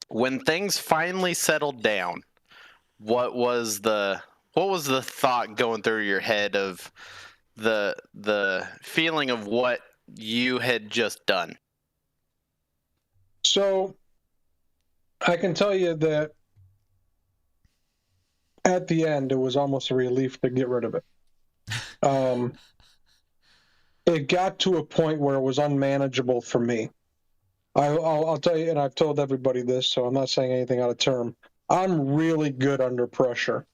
When things finally settled down, what was the thought going through your head of the feeling of what you had just done? So I can tell you that at the end, it was almost a relief to get rid of it. It got to a point where it was unmanageable for me. I'll tell you, and I've told everybody this, so I'm not saying anything out of term. I'm really good under pressure.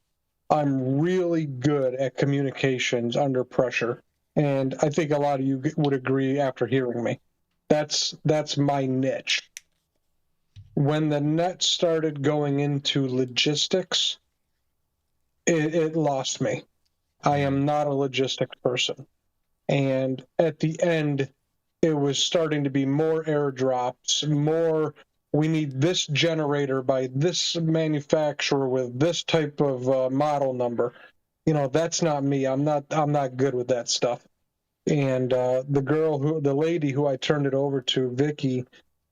I'm really good at communications under pressure. And I think a lot of you would agree after hearing me. That's my niche. When the net started going into logistics, it lost me. I am not a logistics person. And at the end, it was starting to be more airdrops, more, we need this generator by this manufacturer with this type of model number. That's not me. I'm not good with that stuff. And the lady who I turned it over to, Vicky,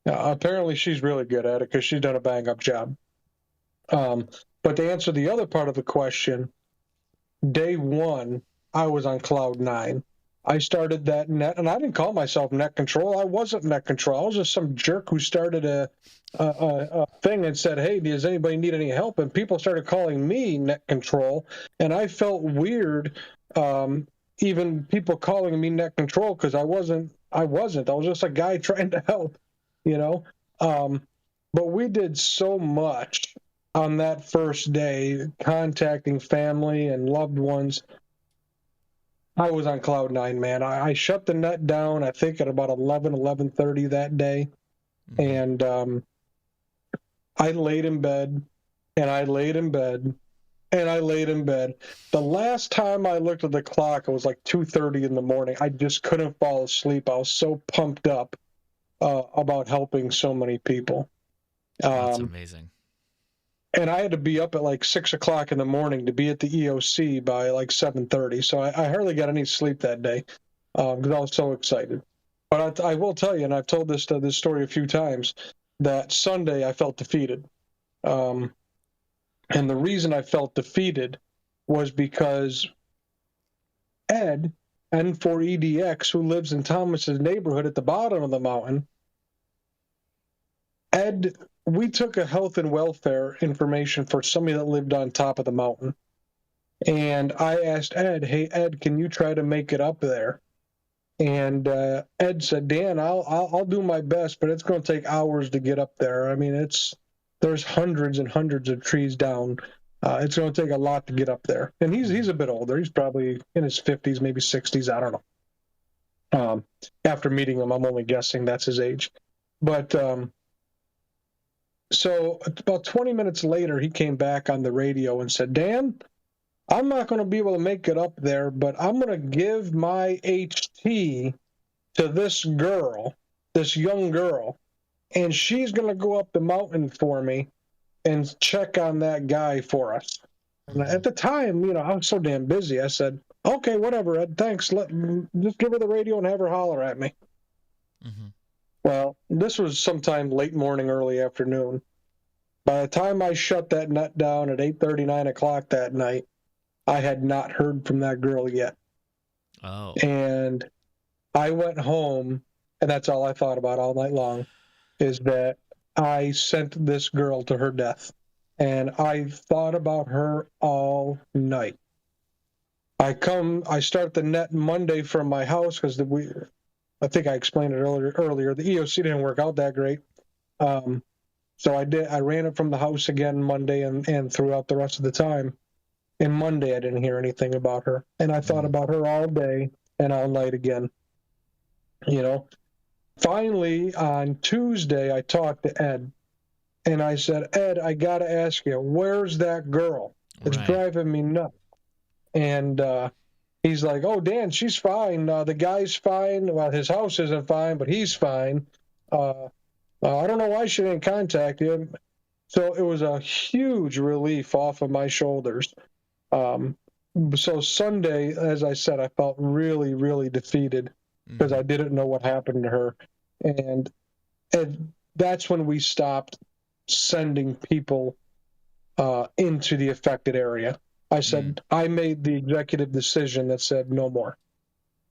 apparently she's really good at it because she's done a bang up job. But to answer the other part of the question, day one, I was on cloud 9. I started that net, and I didn't call myself net control. I wasn't net control. I was just some jerk who started a thing and said, hey, does anybody need any help? And people started calling me net control, and I felt weird, even people calling me net control, because I wasn't. I was just a guy trying to help, But we did so much on that first day, contacting family and loved ones. I was on cloud 9, man. I shut the net down, I think, at about 11:30 that day. And I laid in bed, and I laid in bed, and I laid in bed. The last time I looked at the clock, it was like 2:30 in the morning. I just couldn't fall asleep. I was so pumped up about helping so many people. That's amazing. And I had to be up at like 6 o'clock in the morning to be at the EOC by like 7:30. So I hardly got any sleep that day because I was so excited. But I will tell you, and I've told this story a few times, that Sunday I felt defeated. And the reason I felt defeated was because Ed, N4EDX, who lives in Thomas's neighborhood at the bottom of the mountain, Ed, we took a health and welfare information for somebody that lived on top of the mountain. And I asked Ed, hey, Ed, can you try to make it up there? And Ed said, Dan, I'll do my best, but it's going to take hours to get up there. I mean, there's hundreds and hundreds of trees down. It's going to take a lot to get up there. And he's a bit older. He's probably in his 50s, maybe 60s. I don't know. After meeting him, I'm only guessing that's his age. But So about 20 minutes later, he came back on the radio and said, Dan, I'm not going to be able to make it up there, but I'm going to give my HT to this girl, this young girl, and she's going to go up the mountain for me and check on that guy for us. And at the time, you know, I was so damn busy. I said, okay, whatever, Ed, thanks. Just give her the radio and have her holler at me. Mm-hmm. Well, this was sometime late morning, early afternoon. By the time I shut that net down at 8:30, 9 o'clock that night, I had not heard from that girl yet. Oh. And I went home, and that's all I thought about all night long, is that I sent this girl to her death. And I thought about her all night. I start the net Monday from my house because I think I explained it earlier. The EOC didn't work out that great. So I ran it from the house again Monday and throughout the rest of the time. And Monday I didn't hear anything about her. And I thought about her all day and all night again. You know, finally on Tuesday I talked to Ed. And I said, Ed, I got to ask you, where's that girl? It's driving me nuts. And he's like, oh, Dan, she's fine. The guy's fine. Well, his house isn't fine, but he's fine. I don't know why she didn't contact him. So it was a huge relief off of my shoulders. So Sunday, as I said, I felt really, really defeated because I didn't know what happened to her. And that's when we stopped sending people into the affected area. I said, I made the executive decision that said no more.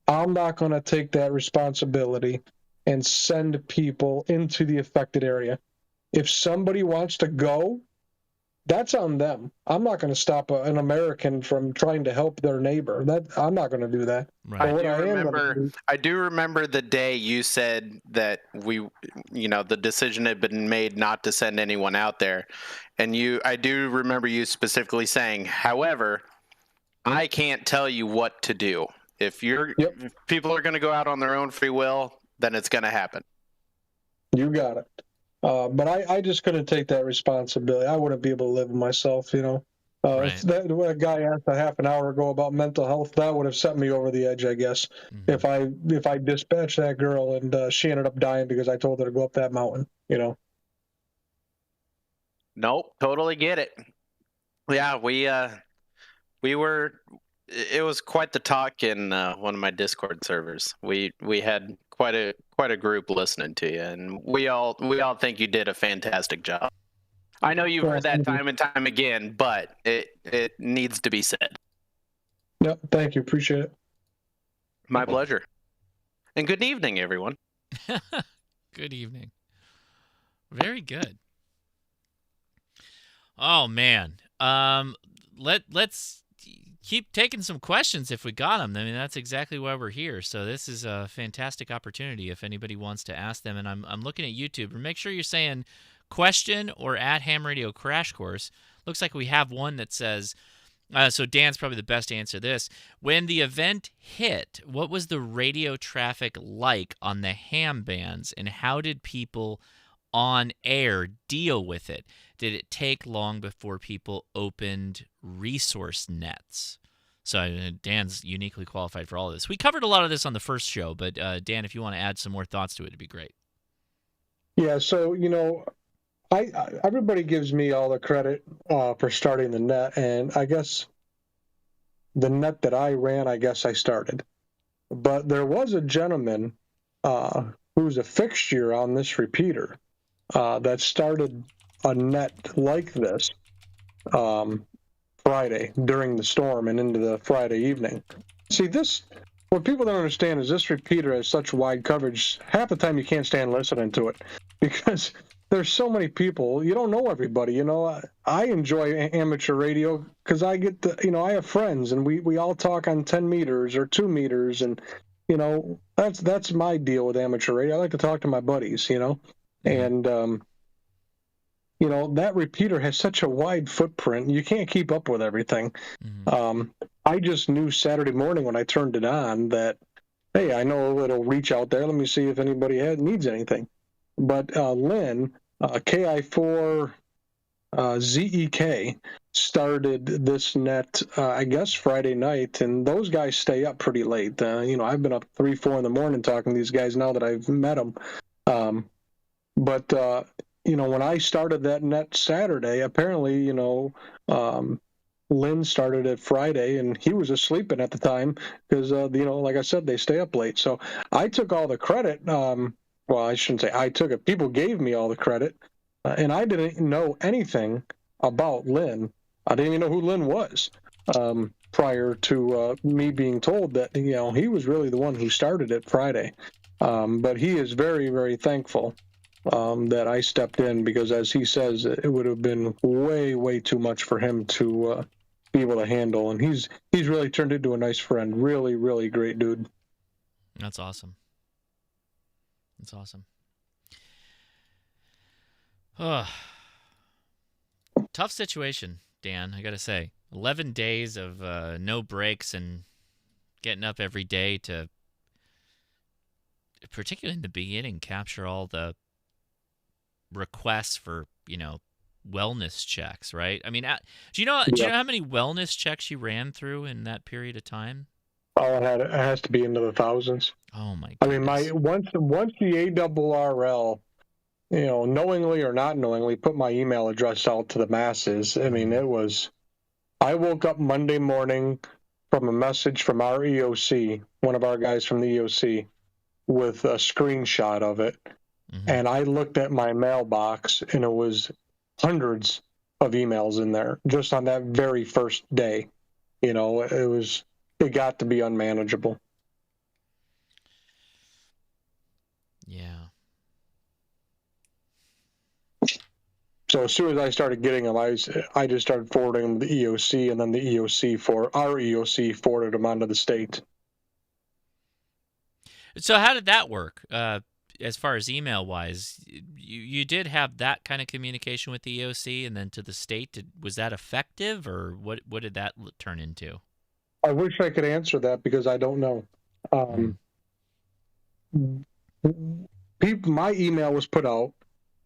I'm not going to take that responsibility and send people into the affected area. If somebody wants to go, that's on them. I'm not going to stop an American from trying to help their neighbor. I'm not going to do that. Right. I do remember the day you said that the decision had been made not to send anyone out there. And I do remember you specifically saying, however, I can't tell you what to do. If people are going to go out on their own free will, then it's going to happen. You got it. But I just couldn't take that responsibility. I wouldn't be able to live with myself, you know. If a guy asked a half an hour ago about mental health, that would have set me over the edge, I guess. If I dispatched that girl and she ended up dying because I told her to go up that mountain, you know. Nope, totally get it. Yeah, it was quite the talk in one of my Discord servers. We had quite a group listening to you, and we all think you did a fantastic job. I know you've heard that time and time again, but it needs to be said. Yep, thank you, appreciate it. My pleasure. And good evening, everyone. Good evening. Very good. Oh man, let's keep taking some questions if we got them. I mean, that's exactly why we're here. So this is a fantastic opportunity if anybody wants to ask them. And I'm looking at YouTube. And make sure you're saying question or at Ham Radio Crash Course. Looks like we have one that says, so Dan's probably the best to answer this. When the event hit, what was the radio traffic like on the ham bands, and how did people on air deal with it? Did it take long before people opened resource nets? So Dan's uniquely qualified for all of this. We covered a lot of this on the first show, but Dan, if you want to add some more thoughts to it, it'd be great. Yeah, so, you know, everybody gives me all the credit for starting the net, and I guess the net that I ran, I guess I started. But there was a gentleman who was a fixture on this repeater that started a net like this Friday during the storm and into the Friday evening. See, what people don't understand is this repeater has such wide coverage, half the time you can't stand listening to it because there's so many people. You don't know everybody. You know, I enjoy amateur radio because I get I have friends and we all talk on 10 meters or 2 meters. And, you know, that's my deal with amateur radio. I like to talk to my buddies, you know, and, you know, that repeater has such a wide footprint. You can't keep up with everything. I just knew Saturday morning when I turned it on that, hey, I know it'll reach out there. Let me see if anybody needs anything. But Lynn, KI4 ZEK started this net, I guess, Friday night, and those guys stay up pretty late. I've been up 3, 4 in the morning talking to these guys now that I've met them. But when I started that net Saturday, apparently, Lynn started it Friday, and he was sleeping at the time because, like I said, they stay up late. So I took all the credit. Well, I shouldn't say I took it. People gave me all the credit, and I didn't know anything about Lynn. I didn't even know who Lynn was prior to me being told that, he was really the one who started it Friday. But he is very, very thankful that I stepped in because, as he says, it would have been way, way too much for him to be able to handle. And he's really turned into a nice friend. Really, really great dude. That's awesome. That's awesome. Tough situation, Dan, I got to say. 11 days of no breaks and getting up every day to, particularly in the beginning, capture all the requests for, wellness checks, right? I mean, do you know how many wellness checks you ran through in that period of time? Oh, it has to be into the thousands. Oh my goodness. I mean, once the ARRL, knowingly or not knowingly, put my email address out to the masses. I mean, I woke up Monday morning from a message from our EOC, one of our guys from the EOC, with a screenshot of it. Mm-hmm. And I looked at my mailbox, and it was hundreds of emails in there just on that very first day. It got to be unmanageable. Yeah. So as soon as I started getting them, I just started forwarding them to the EOC, and then the our EOC forwarded them onto the state. So how did that work? As far as email-wise, you did have that kind of communication with the EOC and then to the state. Was that effective, or what did that turn into? I wish I could answer that because I don't know. My email was put out,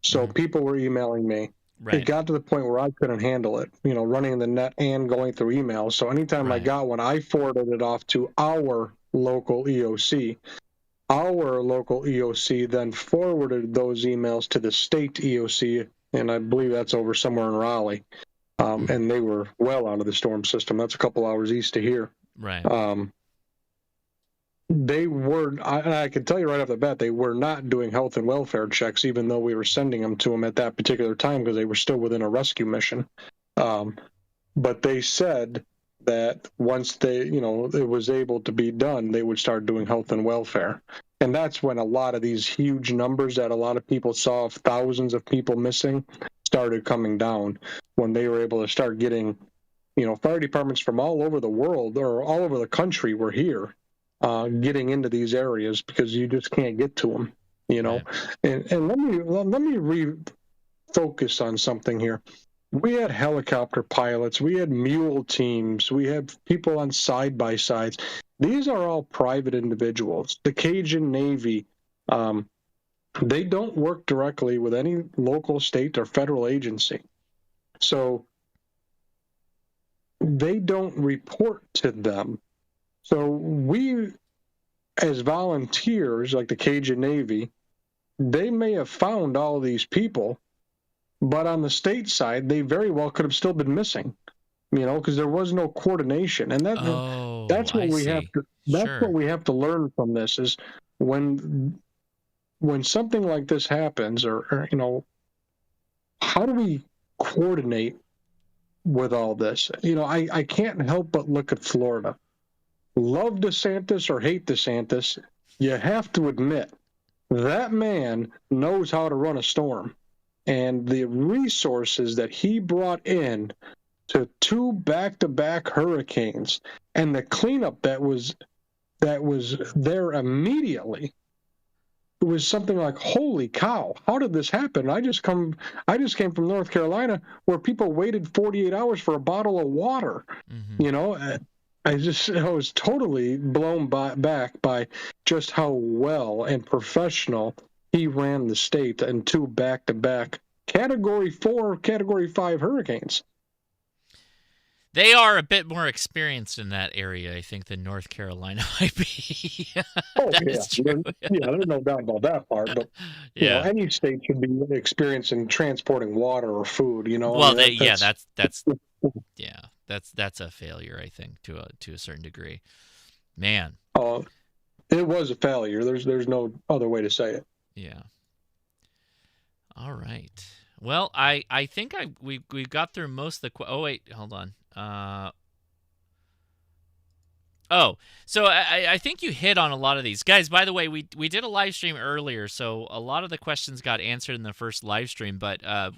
so people were emailing me. Right. It got to the point where I couldn't handle it, running the net and going through emails. So anytime I got one, I forwarded it off to our local EOC. Our local EOC then forwarded those emails to the state EOC, and I believe that's over somewhere in Raleigh. And they were well out of the storm system. That's a couple hours east of here. Right. They were, I can tell you right off the bat, they were not doing health and welfare checks, even though we were sending them to them at that particular time because they were still within a rescue mission. But they said that once it was able to be done, they would start doing health and welfare. And that's when a lot of these huge numbers that a lot of people saw of thousands of people missing started coming down, when they were able to start getting, fire departments from all over the world or all over the country were here getting into these areas because you just can't get to them, Right. And let me refocus on something here. We had helicopter pilots, we had mule teams, we had people on side-by-sides. These are all private individuals. The Cajun Navy, they don't work directly with any local, state, or federal agency. So they don't report to them. So we, as volunteers, like the Cajun Navy, they may have found all these people, but on the state side, they very well could have still been missing, because there was no coordination. And that's what we have to. That's what we have to learn from this is when something like this happens, or how do we coordinate with all this? I can't help but look at Florida. Love DeSantis or hate DeSantis, you have to admit that man knows how to run a storm. And the resources that he brought in to 2 back-to-back hurricanes and the cleanup that was there immediately, it was something like, holy cow, how did this happen? I just came from North Carolina where people waited 48 hours for a bottle of water. Mm-hmm. I was totally blown back by just how well and professional he ran the state in 2 back-to-back Category 4, Category 5 hurricanes. They are a bit more experienced in that area, I think, than North Carolina might be. Oh, That yeah. is true. There's no doubt about that part. But, you know, Yeah. any state should be experienced in transporting water or food, you know. Well, I mean, that's a failure, I think, to a certain degree. Man. It was a failure. There's no other way to say it. Yeah. All right. Well, I think we got through most of the oh wait, hold on. So I think you hit on a lot of these. Guys, by the way, we did a live stream earlier, so a lot of the questions got answered in the first live stream, but there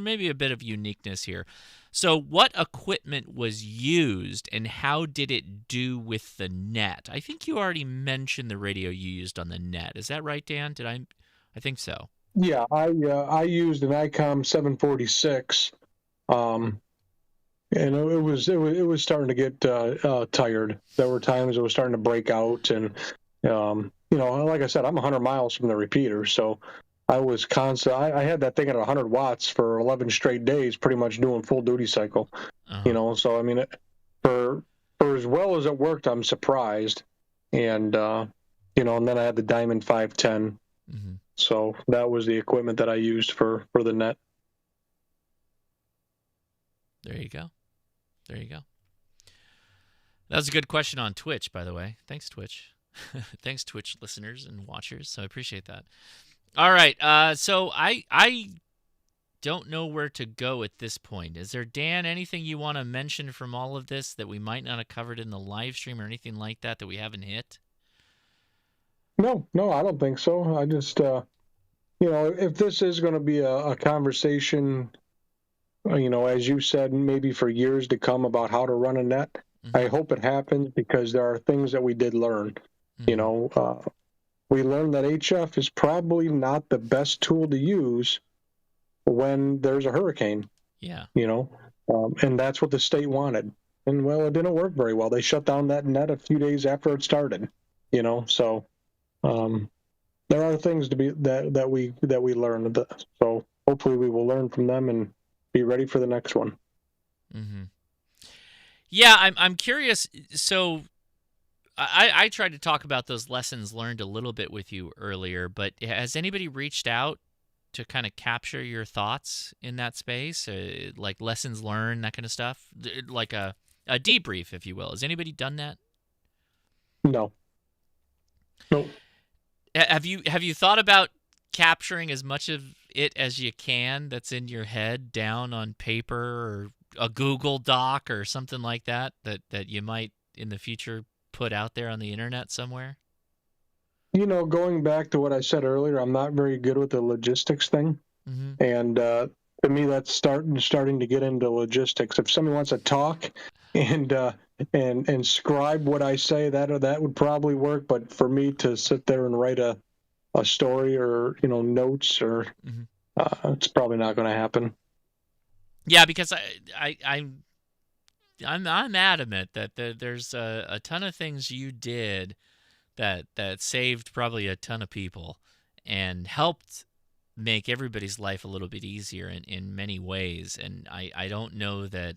may be a bit of uniqueness here. So what equipment was used and how did it do with the net? I think you already mentioned the radio you used on the net. Is that right, Dan? I think so. Yeah, I used an ICOM 746, and it was starting to get tired. There were times it was starting to break out, and you know, like I said, I'm 100 miles from the repeater, so I was constant. I had that thing at 100 watts for 11 straight days, pretty much doing full duty cycle. You know, so I mean, for as well as it worked, I'm surprised. And you know, and then I had the Diamond 510. Mm-hmm. So that was the equipment that I used for the net. There you go. There you go. That was a good question on Twitch, by the way. Thanks, Twitch. Thanks, Twitch listeners and watchers. So I appreciate that. All right. So I don't know where to go at this point. Is there, Dan, anything you want to mention from all of this that we might not have covered in the live stream or anything like that we haven't hit? No, I don't think so. I just, you know, if this is going to be a conversation, you know, as you said, maybe for years to come about how to run a net, I hope it happens because there are things that we did learn. You know, we learned that HF is probably not the best tool to use when there's a hurricane. Yeah. You know, and that's what the state wanted. And, well, it didn't work very well. They shut down that net a few days after it started, you know, so there are things to be that we learned. So hopefully we will learn from them and be ready for the next one. Mm-hmm. Yeah, I'm curious. So I tried to talk about those lessons learned a little bit with you earlier, but has anybody reached out to kind of capture your thoughts in that space, like lessons learned, that kind of stuff, like a debrief, if you will? Has anybody done that? No. Nope. Have you thought about capturing as much of it as you can that's in your head down on paper or a Google Doc or something like that you might in the future put out there on the internet somewhere? You know, going back to what I said earlier, I'm not very good with the logistics thing. Mm-hmm. And to me, that's starting to get into logistics. If somebody wants to talk and scribe what I say, that would probably work. But for me to sit there and write a story or, you know, notes or it's probably not going to happen. Yeah, because I'm adamant that there's a ton of things you did that saved probably a ton of people and helped make everybody's life a little bit easier in many ways. And I don't know that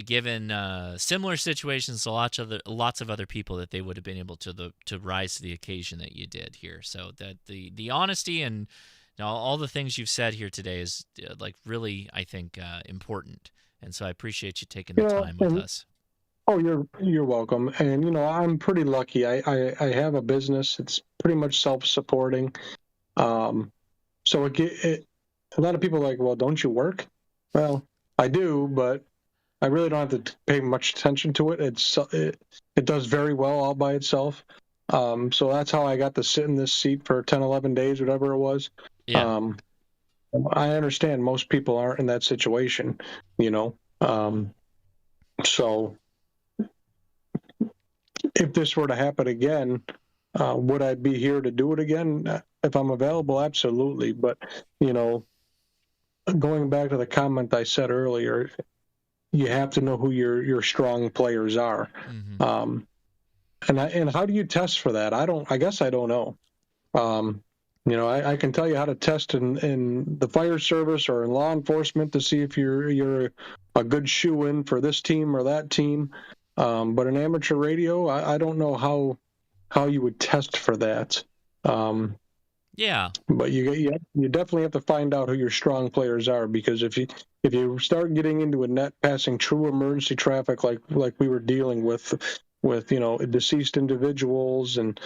given similar situations to lots of other people that they would have been able to rise to the occasion that you did here. So that the honesty and all the things you've said here today is like really, I think, important. And so I appreciate you taking the time with us. Oh, you're welcome. And, you know, I'm pretty lucky. I have a business. It's pretty much self-supporting. So a lot of people are like, well, don't you work? Well, I do, but I really don't have to pay much attention to it. It does very well all by itself. So that's how I got to sit in this seat for 10, 11 days, whatever it was. Yeah. I understand most people aren't in that situation, you know. So if this were to happen again, would I be here to do it again? If I'm available, absolutely. But, you know, going back to the comment I said earlier, you have to know who your strong players are. Mm-hmm. And how do you test for that? I guess I don't know. You know, I can tell you how to test in the fire service or in law enforcement to see if you're a good shoe-in for this team or that team. But in amateur radio, I don't know how you would test for that. Yeah. But you definitely have to find out who your strong players are, because if you start getting into a net passing true emergency traffic like we were dealing with deceased individuals and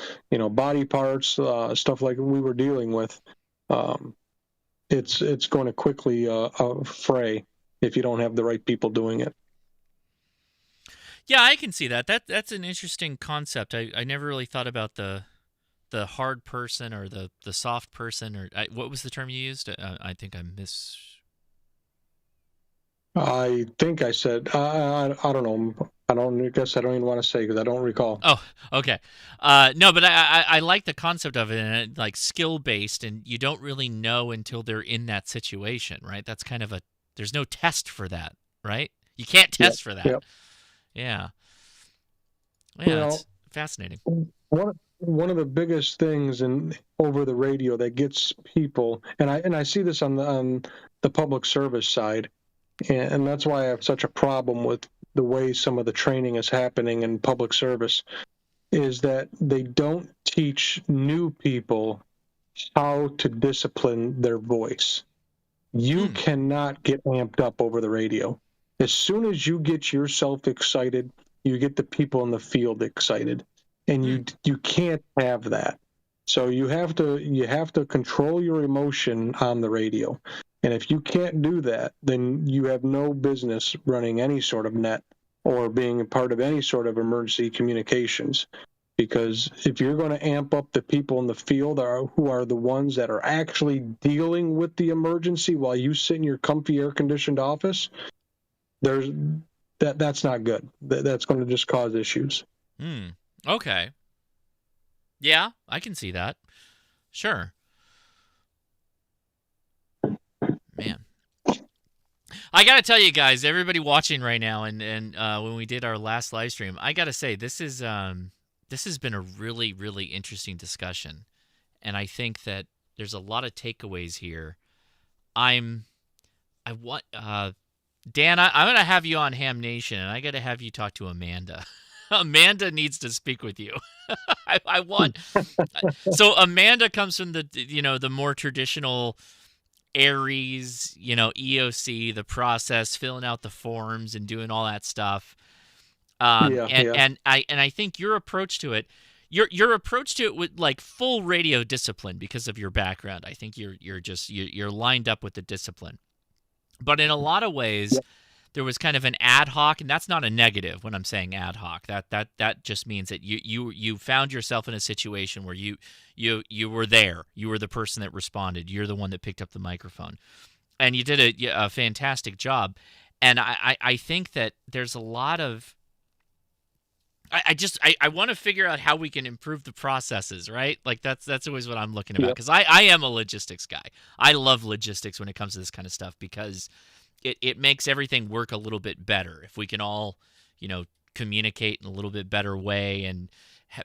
body parts, stuff like we were dealing with, it's going to quickly fray if you don't have the right people doing it. Yeah, I can see that. That's an interesting concept. I never really thought about the hard person or the soft person, or what was the term you used? I think I think I said I don't know. I guess I don't even want to say because I don't recall. Oh, okay. No, but I like the concept of it, and like skill based, and you don't really know until they're in that situation, right? That's kind of there's no test for that, right? You can't test for that. Yep. Yeah. Yeah, it's fascinating. One of the biggest things over the radio that gets people, and I see this on the public service side, and that's why I have such a problem with the way some of the training is happening in public service, is that they don't teach new people how to discipline their voice. You cannot get amped up over the radio. As soon as you get yourself excited, you get the people in the field excited, and you can't have that. So you have to control your emotion on the radio. And if you can't do that, then you have no business running any sort of net or being a part of any sort of emergency communications. Because if you're going to amp up the people in the field who are the ones that are actually dealing with the emergency while you sit in your comfy air-conditioned office, that's not good. That's going to just cause issues. Okay. Yeah, I can see that. Sure. Man. I got to tell you guys, everybody watching right now, and when we did our last live stream, I got to say, this has been a really, really interesting discussion. And I think that there's a lot of takeaways here. Dan, I'm going to have you on Ham Nation, and I got to have you talk to Amanda. Amanda needs to speak with you. I want. So Amanda comes from the more traditional Aries, EOC, the process, filling out the forms and doing all that stuff. And I think your approach to it, your approach to it with like full radio discipline because of your background. I think you're lined up with the discipline. But in a lot of ways, there was kind of an ad hoc, and that's not a negative when I'm saying ad hoc. That just means that you found yourself in a situation where you were there. You were the person that responded. You're the one that picked up the microphone, and you did a fantastic job. And I think that there's a lot of I want to figure out how we can improve the processes, right? Like that's always what I'm looking about, because I am a logistics guy. I love logistics when it comes to this kind of stuff, because it makes everything work a little bit better if we can all, communicate in a little bit better way and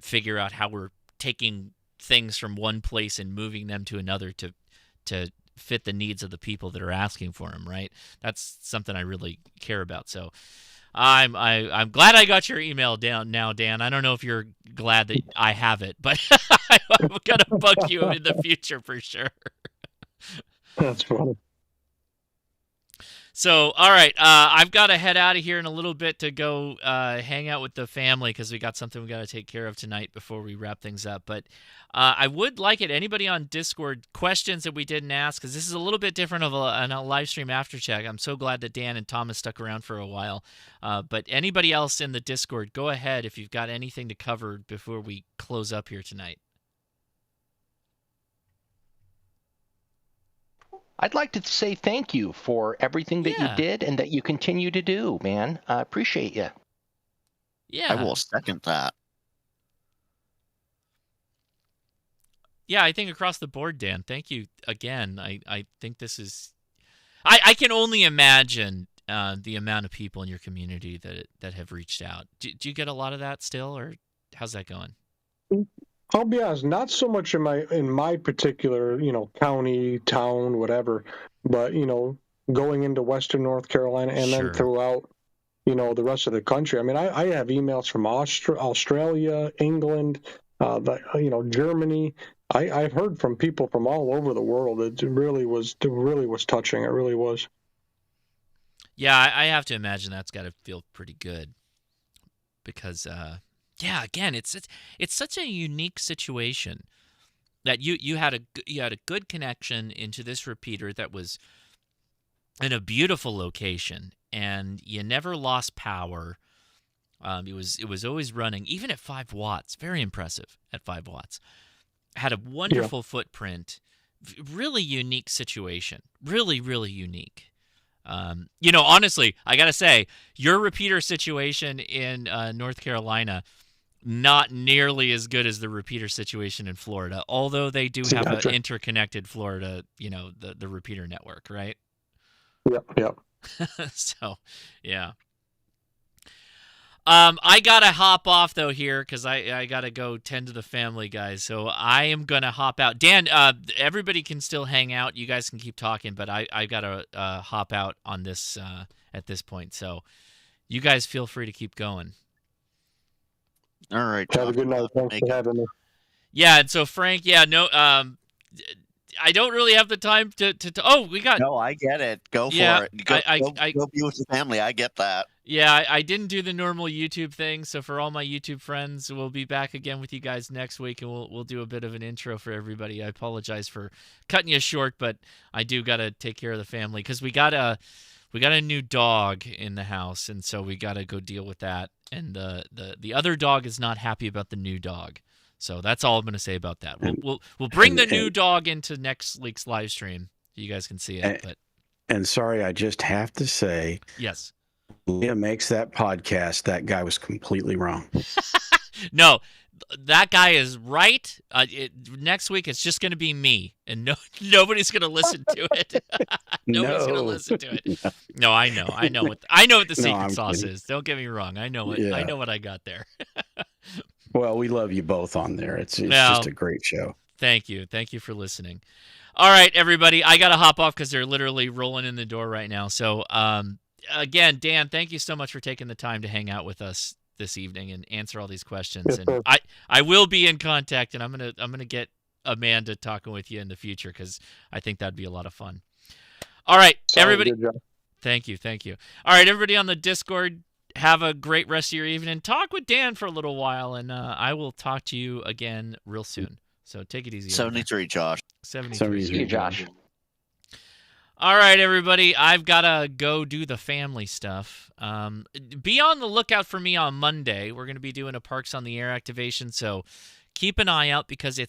figure out how we're taking things from one place and moving them to another to fit the needs of the people that are asking for them, right? That's something I really care about. So I'm glad I got your email down now, Dan. I don't know if you're glad that I have it, but I'm gonna bug you in the future for sure. That's funny. So, all right, I've got to head out of here in a little bit to go hang out with the family, because we got something we got to take care of tonight before we wrap things up. But I would like it, anybody on Discord, questions that we didn't ask, because this is a little bit different of a live stream after check. I'm so glad that Dan and Thomas stuck around for a while. But anybody else in the Discord, go ahead if you've got anything to cover before we close up here tonight. I'd like to say thank you for everything that you did and that you continue to do, man. I appreciate you. Yeah. I will second that. Yeah, I think across the board, Dan, thank you again. I think this is... I can only imagine the amount of people in your community that have reached out. Do you get a lot of that still, or how's that going? I'll be honest, not so much in my particular, county, town, whatever, but going into Western North Carolina and then throughout, the rest of the country. I mean, I have emails from Australia, England, Germany. I've heard from people from all over the world. It really was touching. It really was. Yeah, I have to imagine that's got to feel pretty good because, again, it's such a unique situation that you had a good connection into this repeater that was in a beautiful location, and you never lost power. It was always running, even at 5 watts. Very impressive at 5 watts. Had a wonderful footprint. Really unique situation. Really, really unique. Honestly, I got to say, your repeater situation in North Carolina, not nearly as good as the repeater situation in Florida, although they do have an interconnected Florida, the repeater network, right? Yep. So, yeah. I got to hop off, though, here because I got to go tend to the family, guys. So I am going to hop out. Dan, everybody can still hang out. You guys can keep talking, but I got to hop out on this at this point. So you guys feel free to keep going. All right. Have a good night. Thanks for having me. Yeah, and so Frank, I don't really have the time to. Oh, we got. No, I get it. Go for it. Go be with the family. I get that. Yeah, I didn't do the normal YouTube thing, so for all my YouTube friends, we'll be back again with you guys next week, and we'll do a bit of an intro for everybody. I apologize for cutting you short, but I do got to take care of the family because we got a new dog in the house, and so we got to go deal with that. And the other dog is not happy about the new dog. So that's all I'm going to say about that. We'll bring the new dog into next week's live stream. You guys can see it. And sorry, I just have to say, yes, Leah makes that podcast. That guy was completely wrong. No, that guy is right. Next week it's just going to be me, and nobody's going to listen to it. Nobody's going to listen to it. No, I know what the secret sauce is. Don't get me wrong. I know it. I know what I got there. Well, we love you both on there. It's just a great show. Thank you for listening. All right, everybody, I got to hop off because they're literally rolling in the door right now. So, again, Dan, thank you so much for taking the time to hang out with us this evening and answer all these questions. Yes, and I will be in contact, and I'm gonna get Amanda talking with you in the future because I think that'd be a lot of fun. All right, everybody. Thank you. All right, everybody on the Discord, have a great rest of your evening. Talk with Dan for a little while, and I will talk to you again real soon. So take it easy. 73, Josh. 73. See you, Josh. All right, everybody. I've got to go do the family stuff. Be on the lookout for me on Monday. We're going to be doing a Parks on the Air activation, so keep an eye out because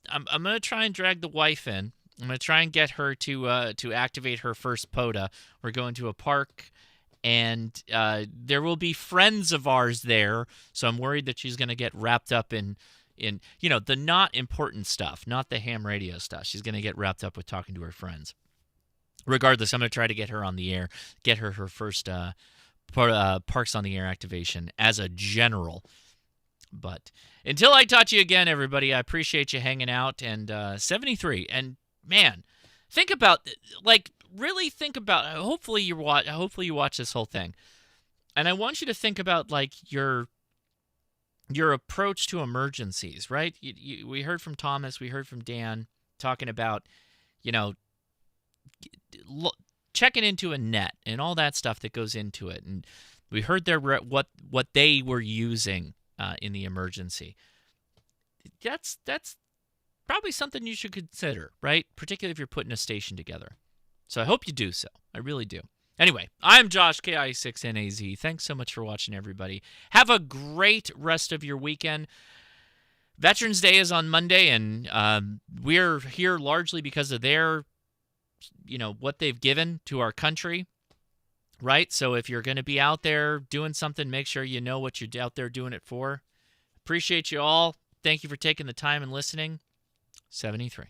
I'm going to try and drag the wife in. I'm going to try and get her to activate her first POTA. We're going to a park, and there will be friends of ours there, so I'm worried that she's going to get wrapped up in the not important stuff, not the ham radio stuff. She's going to get wrapped up with talking to her friends. Regardless, I'm going to try to get her on the air, get her first Parks on the Air activation as a general. But until I talk to you again, everybody, I appreciate you hanging out. And 73, and man, think about really think about. Hopefully you watch this whole thing, and I want you to think about your approach to emergencies. Right? We heard from Thomas, we heard from Dan talking about checking into a net and all that stuff that goes into it, and we heard what they were using in the emergency. That's probably something you should consider, right? Particularly if you're putting a station together. So I hope you do so. I really do. Anyway, I'm Josh, KI6NAZ. Thanks so much for watching, everybody. Have a great rest of your weekend. Veterans Day is on Monday, and we're here largely because of their what they've given to our country, right? So if you're going to be out there doing something, make sure you know what you're out there doing it for. Appreciate you all. Thank you for taking the time and listening. 73.